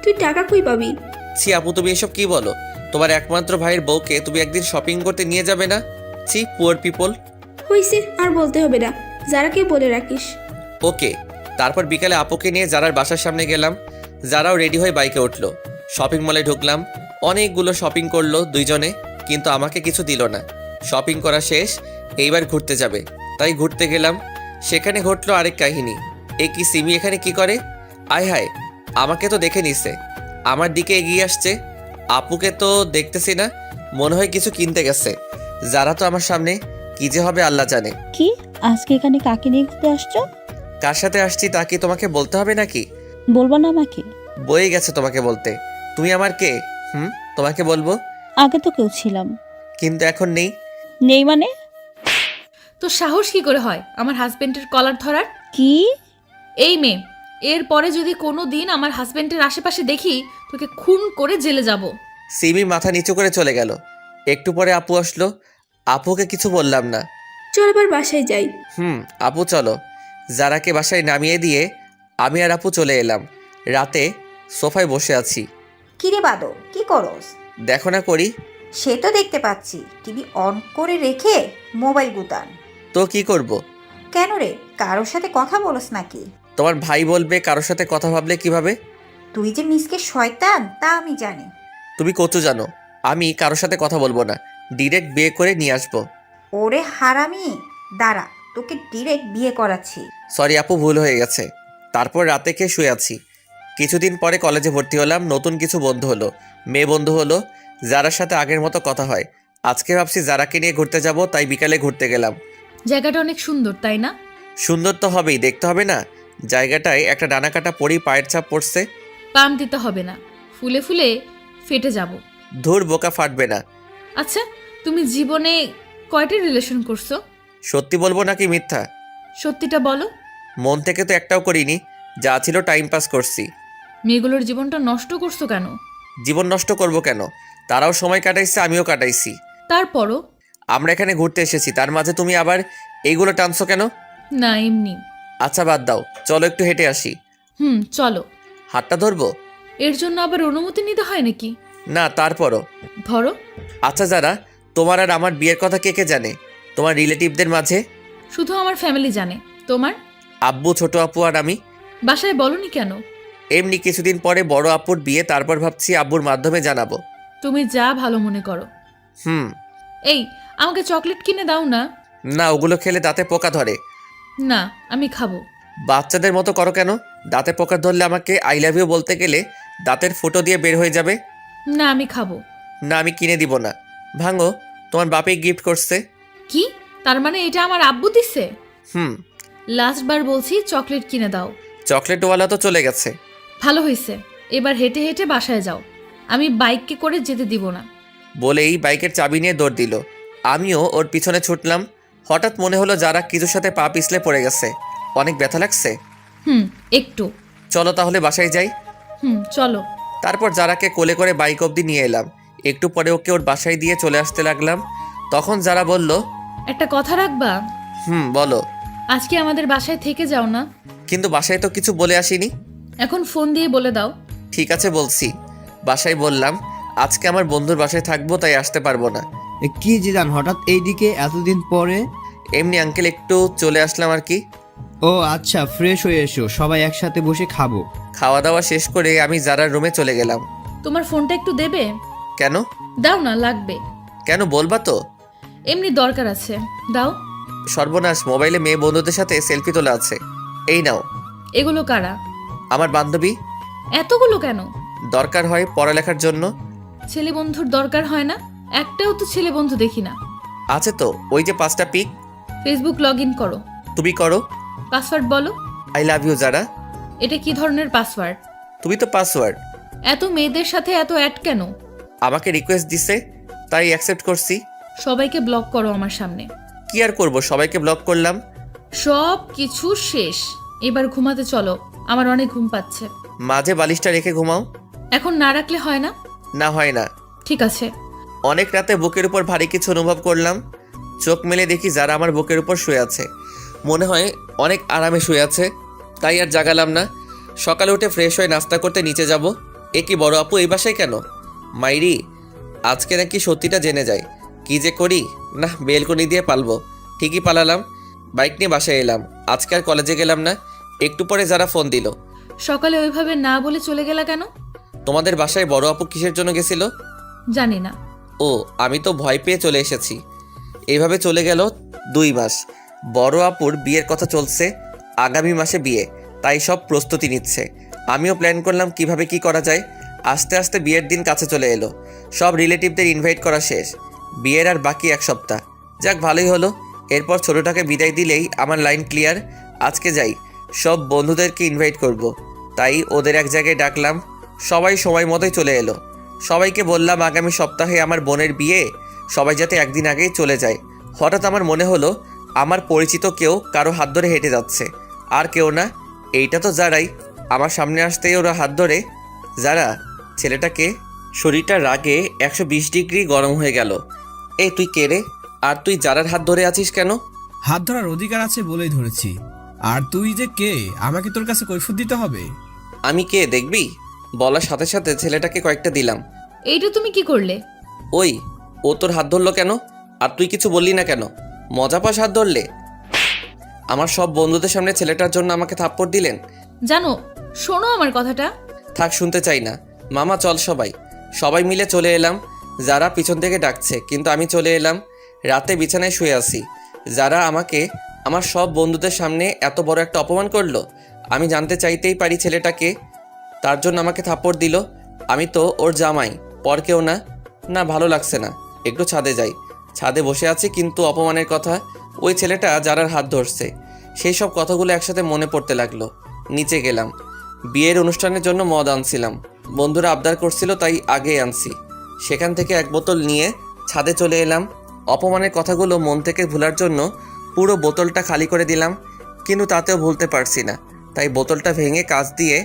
তুই টাকা কই পাবি? ছি আপু, তুমি এসব কি বলো? তোমার একমাত্র ভাইয়ের বউকে তুমি একদিন শপিং করতে নিয়ে যাবে না? ছি, পুয়ার পিপল। হইছে, আর বলতে হবে না, যারাকে বলে রাখিস। ওকে। তারপর বিকালে আপুকে নিয়ে যারার বাসার সামনে গেলাম। যারাও রেডি হয়ে বাইকে উঠলো। শপিং মলে ঢুকলাম। অনেকগুলো শপিং করলো দুইজনে, কিন্তু আমাকে কিছু দিল না। শপিং করা শেষ, এইবার ঘুরতে যাবে, তাই ঘুরতে গেলাম। সেখানে ঘটলো আরেক কাহিনী। এ কি, সিমি এখানে কি করে? আয় হায়, আমাকে তো দেখে নিছে, আমার দিকে এগিয়ে আসছে। আপুকে তো দেখতেছি না, মনে হয় কিছু কিনতে গেছে। যারা তো আমার সামনে, কি যে হবে আল্লাহ জানে। কি, আজকে এখানে কাকে নিয়ে ঘুরতে আসছো? কার সাথে আসছি তা কি তোমাকে বলতে হবে নাকি? বলবো না আমাকে? বয়ে গেছে তোমাকে বলতে। তুমি আমার কে? তোমাকে বলবো। আগে তো কেউ ছিলাম। কিন্তু এখন নেই। নেই মানে? তো সাহস কি করে হয় আমার হাজবেন্ডের কলার ধরার? কি? এই মেয়ে, এরপরে যদি কোনো দিন আমার হাজবেন্ডের আশেপাশে দেখি, তোকে খুন করে জেলে যাব। সিমি মাথা নিচু করে চলে গেল। একটু পরে আপু আসলো। আপুকে কিছু বললাম না। চল এবার বাসায় যাই। আপু চলো। যারাকে বাসায় নামিয়ে দিয়ে আমি আর আপু চলে এলাম। রাতে সোফায় বসে আছি। কিরে বাদর, কি করস? দেখো না করি। সে তো দেখতে পাচ্ছি, টিভি অন করে রেখে মোবাইল গুতান। তো কি করব? কেন রে, কারোর সাথে কথা বলস নাকি? তোমার ভাই বলবে কারোর সাথে কথা ভাবলে কিভাবে? তুই যে মিসকে শয়তান তা আমি জানি। তুমি কত জানো? আমি কারোর সাথে কথা বলবো না, ডিরেক্ট বিয়ে করে নিয়ে আসবো। ওরে হারামি, দাঁড়া, তোকে ডিরেক্ট বিয়ে করাচ্ছি। সরি আপু, ভুল হয়ে গেছে। তারপর রাতে খেয়ে শুয়ে আছি। কিছুদিন পরে কলেজে ভর্তি হলাম। নতুন কিছু বন্ধু হলো, মেয়ে বন্ধু হলো, যারার সাথে আগের মতো কথা হয়। আজকে ভাবছি যারাকে নিয়ে ঘুরতে যাব, তাই বিকালে ঘুরতে গেলাম। জায়গাটা অনেক সুন্দর, তাই না? সুন্দর তো হবেই, দেখতে হবে না? জায়গাটায় একটা ডানা কাটা পরি পায়ের ছাপ পড়ছে। পাম দিতে হবে না, ফুলে ফুলে ফেটে যাব। ধুর, বোকা, ফাটবে না। আচ্ছা, তুমি জীবনে কয়টা রিলেশন করছো? সত্যি বলবো নাকি মিথ্যা? সত্যিটা বলো। মন থেকে তো একটাও করিনি, যা ছিল টাইম পাস করছি। মেয়েগুলোর জীবনটা নষ্ট করছো কেন? জীবন নষ্ট করব কেন? তারাও সময় কাটাইছে, আমিও কাটাইছি। তারপরও? আমরা এখানে ঘুরতে এসেছি, তার মাঝে তুমি আবার এইগুলো টানছো কেন? না, এমনি। আচ্ছা বাদ দাও, চলো একটু হেঁটে আসি। চলো। হাতটা ধরবো? এর জন্য আবার অনুমতি নিতে হয় নাকি? না, তারপরও। ধরো। আচ্ছা যারা, তোমার আর আমার বিয়ের কথা কে কে জানে তোমার রিলেটিভদের মাঝে? শুধু আমার ফ্যামিলি জানে। তোমার? আব্বু, ছোট আপু আর আমি। বাসায় বলনি কেন? এমনি কিছুদিন পরে বড় আপুর বিয়ে, তারপর ভাবছি আব্বুর মাধ্যমে জানাবো। তুমি যা ভালো মনে করো। এই, আমাকে চকলেট কিনে দাও না। না, ওগুলো খেলে দাঁতে পোকা ধরে। না, আমি খাবো। বাচ্চাদের মতো করো কেন? দাঁতে পোকা ধরলে আমাকে আই লাভ ইউ বলতে গেলে দাঁতের ফুটো দিয়ে বের হয়ে যাবে। না, আমি খাবো। না, আমি কিনে দিব না। ভাঙো, তোমার বাপে গিফট করছে। কি? তার মানে এটা আমার আব্বু দিছে? হুম। লাস্ট বার বলছি চকলেট কিনে দাও। চকলেটওয়ালা তো চলে গেছে। ভালো হয়েছে, এবার হেঁটে হেঁটে বাসায় যাও। আমি বাইককে করে যেতে দিব না। বলেই বাইকের চাবি নিয়ে দৌড় দিল। আমিও ওর পিছনে ছুটলাম। হঠাৎ মনে হলো যারা কিছুর সাথে পা পিছলে পড়ে গেছে। অনেক ব্যথা লাগছে। একটু। চলো তাহলে বাসায় যাই। চলো। তারপর যারাকে কোলে করে বাইক অবধি নিয়ে এলাম। একটু পরে ওকে ওর বাসায় দিয়ে চলে আসতে লাগলাম। তখন যারা বলল, একটা কথা রাখবা? বলো। আজকে আমাদের বাসায় থেকে যাও না। কিন্তু বাসায় তো কিছু বলে আসিনি। এখন ফোন দিয়ে বলে দাও। ঠিক আছে বলছি। বাসায় বললাম আজকে আমার বন্ধুর বাসায় থাকবো, তাই আসতে পারবো না। কি জিদান, হঠাৎ এইদিকে এতদিন পরে? এমনি আঙ্কেল, একটু চলে আসলাম আর কি। ও আচ্ছা, ফ্রেশ হয়ে এসো, সবাই একসাথে বসে খাবো। খাওয়া দাওয়া শেষ করে আমি যারার রুমে চলে গেলাম। তোমার ফোনটা একটু দেবে? কেন? দাও না, লাগবে। কেন, বলবা তো? এমনি দরকার আছে, দাও। সর্বনাশ, মোবাইলে মেয়ে বন্ধুদের সাথে সেলফি তোলা আছে। এই নাও। এগুলো কারা? আমার বান্ধবী। এতগুলো কেন? দরকার হয় পড়ালেখার জন্য। ছেলে বন্ধুর দরকার হয় না? একটাও তো ছেলে বন্ধু দেখি না। আছে তো, ওই যে 5টা পিক। ফেসবুক লগ ইন করো। তুমি করো। পাসওয়ার্ড বলো। আই লাভ ইউ যারা। এটা কি ধরনের পাসওয়ার্ড? তুমি তো পাসওয়ার্ড। এত মেয়েদের সাথে এত অ্যাড কেন? আমাকে রিকোয়েস্ট দিছে, তাই অ্যাকসেপ্ট করছি। সবাইকে ব্লক করো আমার সামনে। কি আর করব, সবাইকে ব্লক করলাম। সব কিছু শেষ, এবার ঘুমাতে চলো, আমার অনেক ঘুম পাচ্ছে। মাঝে বালিশটা রেখে ঘুমাও। এখন না রাখলে হয় না? না, হয় না। ঠিক আছে। অনেক রাতে বুকের উপর ভারী কিছু অনুভব করলাম। চোখ মেলে দেখি যারা আমার বুকের উপর শুয়ে আছে। মনে হয় অনেক আরামে শুয়ে আছে, তাই আর জাগালাম না। সকালে উঠে ফ্রেশ হয়ে নাস্তা করতে নিচে যাব। এ কি বড় আপু এই বাসায় কেন? মাইরি, আজকে নাকি সত্যিটা জেনে যায়। কি যে করি, না বেলকনি দিয়ে পালবো। ঠিকই পালালাম। বাইক নিয়ে বাসায় এলাম। আজকে আর কলেজে গেলাম না। একটু পরে যারা ফোন দিল। সকালে ওইভাবে না বলে চলে গেলা কেন? তোমাদের বাসায় বড় আপু কিসের জন্য গেছিল? জানি না। ও, আমি তো ভয় পেয়ে চলে এসেছি। এইভাবে চলে গেল 2 মাস। বড় আপুর বিয়ের কথা চলছে, আগামী মাসে বিয়ে, তাই সব প্রস্তুতি নিচ্ছে। আমিও প্ল্যান করলাম কিভাবে কি করা যায়। আস্তে আস্তে বিয়ের দিন কাছে চলে এলো। সব রিলেটিভদের ইনভাইট করা শেষ। বিয়ের আর বাকি 1 সপ্তাহ। যাক, ভালোই হলো। এরপর ছোটোটাকে বিদায় দিলেই আমার লাইন ক্লিয়ার। আজকে যাই, সব বন্ধুদেরকে ইনভাইট করব। তাই ওদের এক জায়গায় ডাকলাম। সবাই সময় মতোই চলে এলো। সবাইকে বললাম আগামী সপ্তাহে আমার বোনের বিয়ে, সবাই যাতে একদিন আগেই চলে যায়। হঠাৎ আমার মনে হলো আমার পরিচিত কেউ কারো হাত ধরে হেঁটে যাচ্ছে। আর কেউ না, এইটা তো যারাই। আমার সামনে আসতেই ওরা হাত ধরে। যারা, ছেলেটাকে। শরীরটা রাগে 120 ডিগ্রি গরম হয়ে গেল। এই তুই কে রে? আর তুই যারার হাত ধরে আছিস কেন? হাত ধরার অধিকার আছে বলেই ধরেছি। আর তুই যে কে, আমাকে তোর কাছে কৈফিয়ত দিতে হবে? আমি কে দেখবি? বলার সাথে সাথে ছেলেটাকে কয়েকটা দিলাম। এইটা তুমি কি করলে? ওই, ও তোর হাত ধরলো কেন? আর তুই কিছু বললি না কেন? মজা পাস হাত ধরলে? আমার সব বন্ধুদের সামনে ছেলেটার জন্য আমাকে থাপ্পড় দিলেন। জানো, শোনো আমার কথাটা। থাক, শুনতে চাই না। মামা চল, সবাই মিলে চলে এলাম। যারা পিছন থেকে ডাকছে, কিন্তু আমি চলে এলাম। রাতে বিছানায় শুয়ে আছি। যারা আমাকে আমার সব বন্ধুদের সামনে এত বড় একটা অপমান করলো। আমি জানতে চাইতেই পারি ছেলেটাকে, তার জন্য আমাকে থাপ্পড় দিল। আমি তো ওর জামাই, পর কেউ না। না, ভালো লাগছে না। একটু ছাদে যাই। ছাদে বসে আছি, কিন্তু অপমানের কথা, ওই ছেলেটা যারার হাত ধরছে, সেই সব কথাগুলো একসাথে মনে পড়তে লাগলো। নিচে গেলাম। বিয়ের অনুষ্ঠানের জন্য মদ আনছিলাম। বন্ধুরা আবদার করছিল, তাই আগেই আনছি। সেখান থেকে 1 বোতল নিয়ে ছাদে চলে এলাম। অপমানের কথাগুলো মন থেকে ভোলার জন্য পুরো বোতলটা খালি করে দিলাম, কিন্তু তাতেও ভুলতে পারছি না। তাই বোতলটা ভেঙে কাঁচ দিয়ে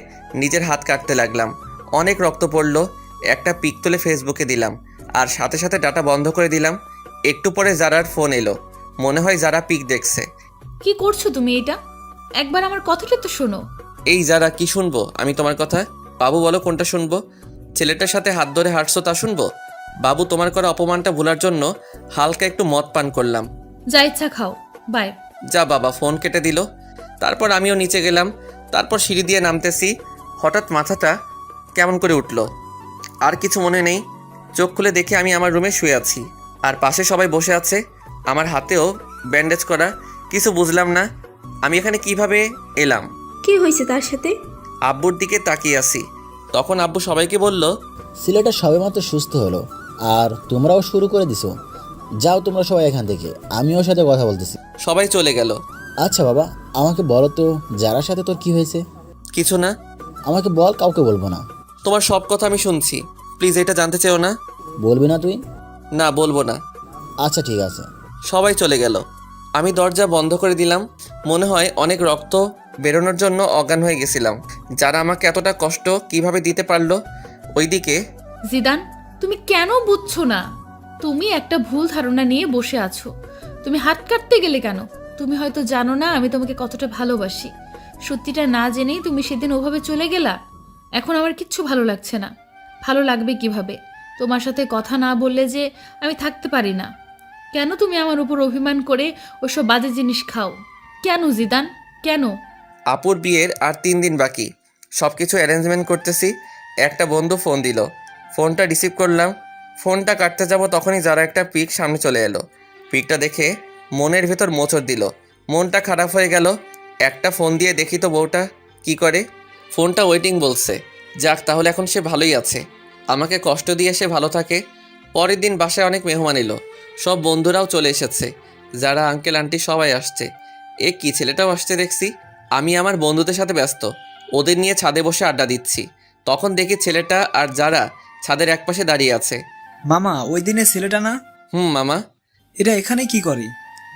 নিজের হাত কাটতে লাগলাম। অনেক রক্ত পড়লো। একটা পিক তুলে ফেসবুকে দিলাম, আর সাথে সাথে ডাটা বন্ধ করে দিলাম। একটু পরে জারার ফোন এলো। মনে হয় যারা পিক দেখছে। কি করছো তুমি এটা? একবার আমার কথাটা তো শোনো। এই যারা, কি শুনবো আমি তোমার কথা? বাবু বলো কোনটা শুনবো? ছেলেটার সাথে হাত ধরে হাঁটছো তা শুনবো? বাবু, তোমার করা অপমানটা ভোলার জন্য হালকা একটু মদ পান করলাম। যা ইচ্ছা খাও, বাই। যা বাবা, ফোন কেটে দিল। তারপর আমিও নিচে গেলাম। তারপর সিঁড়ি দিয়ে নামতেছি, হঠাৎ মাথাটা কেমন করে উঠলো। আর কিছু মনে নেই। চোখ খুলে দেখে আমি আমার রুমে শুয়ে আছি, আর পাশে সবাই বসে আছে। আমার হাতেও ব্যান্ডেজ করা। কিছু বুঝলাম না আমি এখানে কিভাবে এলাম। কি হয়েছে তার সাথে? আব্বুর দিকে তাকিয়ে আছি। তখন আব্বু সবাইকে বলল, ছেলেটা সবেমাত্র সুস্থ হলো, আর তোমরাও শুরু করে দিছো। যাও তোমরা সবাই এখান থেকে, আমি ওর সাথে কথা বলতেছি। সবাই চলে গেল। আচ্ছা বাবা, আমাকে বলো তো যারার সাথে তোর কি হয়েছে? কিছু না। আমাকে বল, কাউকে বলবো না। তোমার সব কথা আমি শুনছি, প্লিজ এটা জানতে চেও না। বলবি না তুই? না, বলবো না। আচ্ছা ঠিক আছে। সবাই চলে গেল। আমি দরজা বন্ধ করে দিলাম। মনে হয় অনেক রক্ত বেরোনোর জন্য অজ্ঞান হয়ে গেছিলাম। যারা আমাকে এতটা কষ্ট কিভাবে দিতে পারলো। ওইদিকে জিদান, তুমি কেন বুঝছো না? তুমি একটা ভুল ধারণা নিয়ে বসে আছো। তুমি হাত কাটতে গেলে কেন? তুমি হয়তো জানো না আমি তোমাকে কতটা ভালোবাসি। সত্যিটা না জেনেই তুমি সেদিন ওভাবে চলে গেলা। এখন আমার কিচ্ছু ভালো লাগছে না। ভালো লাগবে কিভাবে? তোমার সাথে কথা না বললে যে আমি থাকতে পারি না। কেন তুমি আমার উপর অভিমান করে ওসব বাজে জিনিস খাও? কেন জিদান, কেন? আপুর বিয়ের আর 3 দিন বাকি। সব কিছু অ্যারেঞ্জমেন্ট করতেছি। একটা বন্ধু ফোন দিল। ফোনটা রিসিভ করলাম। ফোনটা কাটতে যাব তখনই যারা একটা পিক সামনে চলে এলো। পিকটা দেখে মনের ভেতর মোচড় দিল। মনটা খারাপ হয়ে গেল। একটা ফোন দিয়ে দেখি তো বউটা কি করে। ফোনটা ওয়েটিং বলছে। যাক, তাহলে এখন সে ভালোই আছে। আমাকে কষ্ট দিয়ে সে ভালো থাকে। পরের দিন বাসায় অনেক মেহমান এলো। সব বন্ধুরাও চলে এসেছে। যারা আঙ্কেল আন্টি সবাই আসছে। এ কি, ছেলেটাও আসছে দেখছি। আমি আমার বন্ধুদের সাথে ব্যস্ত। ওদের নিয়ে ছাদে বসে আড্ডা দিচ্ছি। তখন দেখি ছেলেটা আর যারা ছাদের একপাশে দাঁড়িয়ে আছে। মামা, ওই দিনে ছেলেটা না? মামা। এরা এখানে কি করে?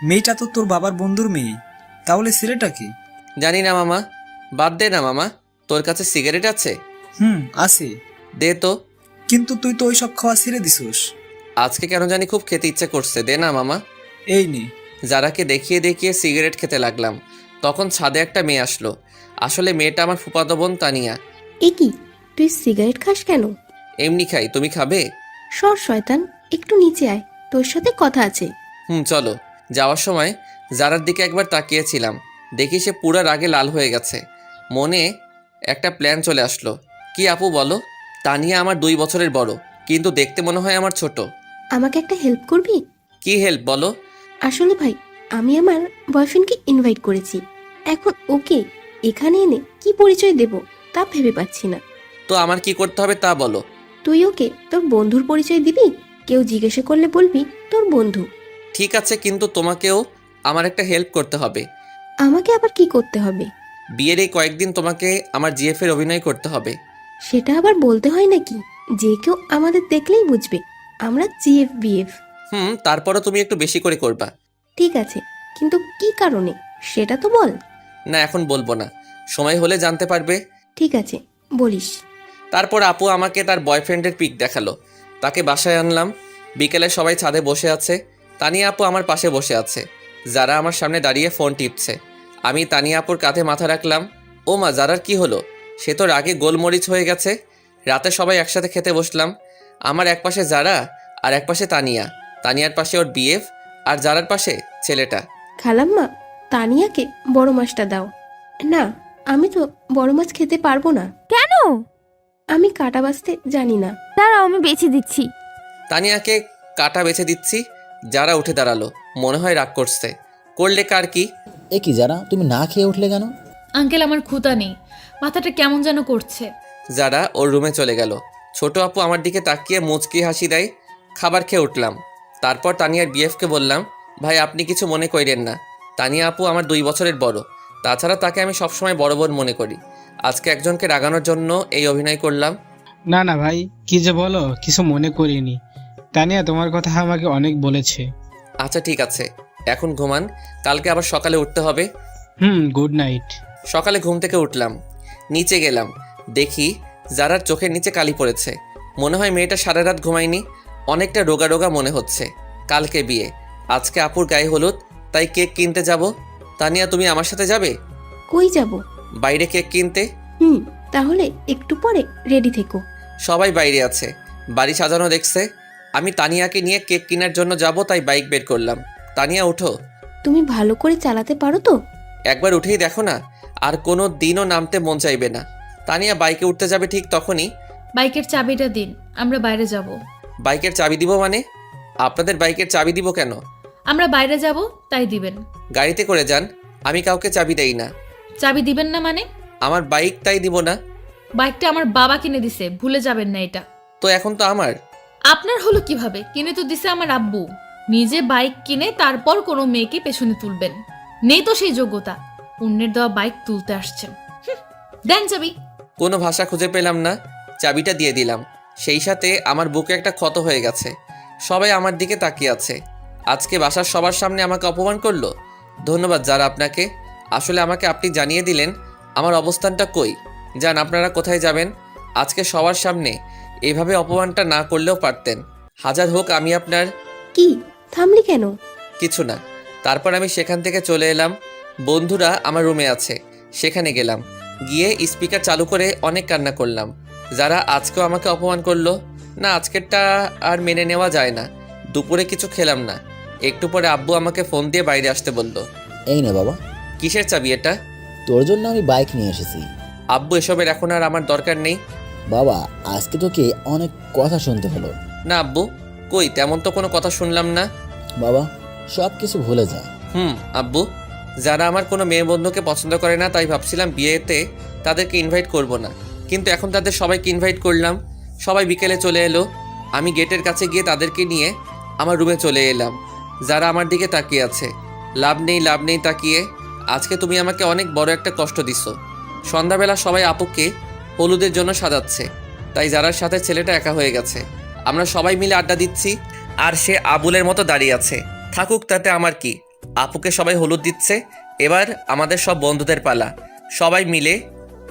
মেয়েটা তো তোর বাবার বন্ধুর মেয়ে। তাহলে ছেলেটা কি? জানি না মামা। বাদ দে না মামা। তোর কাছে সিগারেট আছে? আছে। দে তো। কিন্তু তুই তো ওইসব খাওয়া ছেড়ে দিছিস। আজকে কেন জানি খুব খেতে ইচ্ছে করছে। দে না মামা। এই নে। যারাকে দেখিয়ে দেখিয়ে সিগারেট খেতে লাগলাম। তখন ছাদে একটা মেয়ে আসলো। আসলে মেয়েটা আমার ফুফাতো বোন তানিয়া। এ কি, তুই সিগারেট খাস কেন? এমনি খাই, তুমি খাবে? সর শয়তান, একটু নিচে আয়, তোর সাথে কথা আছে। চলো। যাওয়ার সময় যারার দিকে একবার তাকিয়েছিলাম। দেখি সে পুরা রাগে লাল হয়ে গেছে। মনে একটা প্ল্যান চলে আসলো। কি আপু বলো? তানিয়া আমার 2 বছরের বড়, কিন্তু দেখতে মনে হয় আমার ছোট। আমাকে একটা হেল্প করবি? কি হেল্প বলো? আসলে ভাই, আমি আমার বয়ফ্রেন্ডকে ইনভাইট করেছি। এখন ওকে এখানে এনে কি পরিচয় দেব তা ভেবে পাচ্ছি না। তো আমার কি করতে হবে তা বলো। তুই ওকে তোর বন্ধুর পরিচয় দিবি। কেউ জিজ্ঞাসা করলে বলবি তোর বন্ধু। ঠিক আছে, কিন্তু তোমাকেও আমার একটা হেল্প করতে হবে। আমাকে আবার কি করতে হবে? বিয়ের এই কয়েকদিন তোমাকে আমার জিএফ এর অভিনয় করতে হবে। সেটা আবার বলতে হয় নাকি? যে কেউ আমাদের দেখলেই বুঝবে আমরা জিএফ বিএফ। তারপরও তুমি একটু বেশি করে করবা। ঠিক আছে, কিন্তু কি কারণে সেটা তো বল। না, এখন বলবো না, সময় হলে জানতে পারবে। ঠিক আছে, বলিস। তারপর আপু আমাকে তার বয়ফ্রেন্ডের পিক দেখালো। তাকে বাসায় আনলাম। বিকেলে সবাই ছাদে বসে আছে। তানিয়া আপু আমার পাশে বসে আছে। যারা আমার সামনে দাঁড়িয়ে ফোন টিপছে। আমি তানিয়া আপুর কাঁধে মাথা রাখলাম। ও মা, যারার কি হলো? সে তো রাগে গোলমরিচ হয়ে গেছে। রাতে সবাই একসাথে খেতে বসলাম। আমার এক পাশে যারা আর এক পাশে তানিয়া। তানিয়ার পাশে ওর বিএফ, আর যারার পাশে ছেলেটা। খালাম্মা, তানিয়াকে বড় মাছটা দাও। না, আমি তো বড় মাছ খেতে পারবো না। কেন? আমি কাটা বাছতে জানি না। দাঁড়াও, আমি বেছে দিচ্ছি। তানিয়াকে কাটা বেছে দিচ্ছি। যারা উঠে দাঁড়ালো। মনে হয় রাগ করছে। করলে কার কি? এ কি যারা, তুমি না খেয়ে উঠলে কেন? আঙ্কেল, আমার ক্ষুধা নেই, মাথাটা কেমন যেন করছে। যারা ওর রুমে চলে গেল। ছোট আপু আমার দিকে তাকিয়ে মুচকি হাসি দেয়। খাবার খেয়ে উঠলাম। তারপর তানিয়ার বিএফকে বললাম, ভাই আপনি কিছু মনে করেন না। তানিয়া আপু আমার 2 বছরের বড়। তাছাড়া তাকে আমি সবসময় বড় বোন মনে করি। আজকে একজনকে রাগানোর জন্য এই অভিনয় করলাম। না না ভাই, কি যে বলো, কিছু মনে করিনি। তানিয়া তোমার কথা আমাকে অনেক বলেছে। আচ্ছা ঠিক আছে, এখন ঘুমান, কালকে আবার সকালে উঠতে হবে। Good night. সকালে ঘুম থেকে উঠলাম, নিচে গেলাম, দেখি যারার চোখের নিচে কালি পড়েছে। মনে হয় মেয়েটা সারা রাত ঘুমায়নি, অনেকটা রোগা রোগা মনে হচ্ছে। কালকে বিয়ে, আজকে আপুর গায়ে হলুদ, তাই কেক কিনতে যাব। তানিয়া, তুমি আমার সাথে যাবে? কই যাব? বাইরে কেক কিনতে। তাহলে একটু পরে রেডি থেকো। সবাই বাইরে আছে, বাড়ি সাজানো দেখছে। আমি তানিয়াকে নিয়ে কেক কেনার জন্য যাব, তাই বাইক বের করলাম। তানিয়া ওঠো। তুমি ভালো করে চালাতে পারো তো? একবার উঠেই দেখো না, আর কোনো দিনও নামতে মন চাইবে না। তানিয়া বাইকে উঠতে যাবে ঠিক তখনই, বাইকের চাবিটা দিন, আমরা বাইরে যাব। বাইকের চাবি দিব মানে? আপনাদের বাইকের চাবি দিব কেন? আমরা বাইরে যাব, তাই দিবেন। গাড়িতে করে যান, আমি কাউকে চাবি দেই না। চাবি দিবেন না মানে? আমার বাইক, তাই দিব না। বাইকটা আমার বাবা কিনে দিছে, ভুলে যাবেন না এটা। তো এখন তো আমার। আপনার হলো কিভাবে? কিনে তো দিছে আমার আব্বু। নিজে বাইক কিনে তারপর কোনো মেয়েকে পেছনে তুলবেন, নেই তো সেই যোগ্যতা। অন্যের দেওয়া বাইক তুলতে আসছেন। দেন চাবি। কোনো ভাষা খুঁজে পেলাম না, চাবিটা দিয়ে দিলাম। সেই সাথে আমার বুকে একটা ক্ষত হয়ে গেছে। সবাই আমার দিকে তাকিয়ে আছে। আজকে বাসার সবার সামনে আমাকে অপমান করলো। ধন্যবাদ যারা আপনাকে। আসলে আমাকে আপনি জানিয়ে দিলেন আমার অবস্থানটা কই। যান, আপনারা কোথায় যাবেন? আজকে সবার সামনে এইভাবে অপমানটা না করলেও পারতেন। হাজার হোক আমি আপনার। কি থামলি কেন? কিছু না। তারপর আমি সেখান থেকে চলে এলাম। বন্ধুরা আমার রুমে আছে, সেখানে গেলাম। গিয়ে স্পিকার চালু করে অনেক কান্না করলাম। যারা আজকেও আমাকে অপমান করলো না, আজকেরটা আর মেনে নেওয়া যায় না। দুপুরে কিছু খেলাম না। একটু পরে আব্বু আমাকে ফোন দিয়ে বাইরে আসতে বলল। এই নে বাবা। কিসের চাবি এটা? তোর জন্য আমি বাইক নিয়ে এসেছি। আব্বু, এসবের এখন আর আমার দরকার নেই। বাবা, আজকে তোকে অনেক কথা শুনতে হলো। না আব্বু, কই তেমন তো কোনো কথা শুনলাম না। বাবা, সব কিছু ভুলে যা। আব্বু, যারা আমার কোনো মেয়ে বন্ধুকে পছন্দ করে না, তাই ভাবছিলাম বিয়েতে তাদেরকে ইনভাইট করব না, কিন্তু এখন তাদের সবাইকে ইনভাইট করলাম। সবাই বিকেলে চলে এলো। আমি গেটের কাছে গিয়ে তাদেরকে নিয়ে আমার রুমে চলে এলাম। যারা আমার দিকে তাকিয়ে আছে। লাভ নেই তাকিয়ে। আজকে তুমি আমাকে অনেক বড় একটা কষ্ট দিছো। সন্ধ্যাবেলা সবাই আপুকে হলুদের জন্য সাজাচ্ছে, তাই যারার সাথে ছেলেটা একা হয়ে গেছে। আমরা সবাই মিলে আড্ডা দিচ্ছি, আর সে আবুলের মতো দাঁড়িয়ে আছে। থাকুক, তাতে আমার কি। আপুকে সবাই হলুদ দিচ্ছে। এবার আমাদের সব বন্ধুদের পালা। সবাই মিলে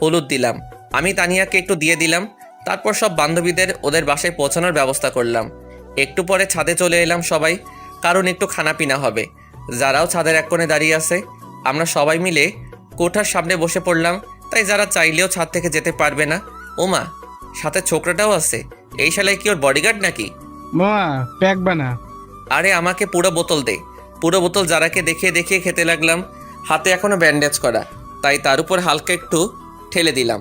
হলুদ দিলাম। আমি তানিয়াকে একটু দিয়ে দিলাম। তারপর সব বান্ধবীদের ওদের বাসায় পৌঁছানোর ব্যবস্থা করলাম। একটু পরে ছাদে চলে এলাম সবাই, কারণ একটু খানাপিনা হবে। যারাও ছাদের এক কোণে দাঁড়িয়ে আছে। আমরা সবাই মিলে কোঠার সামনে বসে পড়লাম, তাই যারা চাইলেও ছাদ থেকে যেতে পারবে না। ওমা, সাথে ছোকরাটাও আছে। এই শালায় কি ওর বডিগার্ড নাকি? মামা, প্যাক বানা। আরে আমাকে পুরো বোতল দে। পুরো বোতল যারাকে দেখিয়ে দেখিয়ে খেতে লাগলাম। হাতে এখনো ব্যান্ডেজ করা, তাই তার উপর হালকা একটু ঠেলে দিলাম।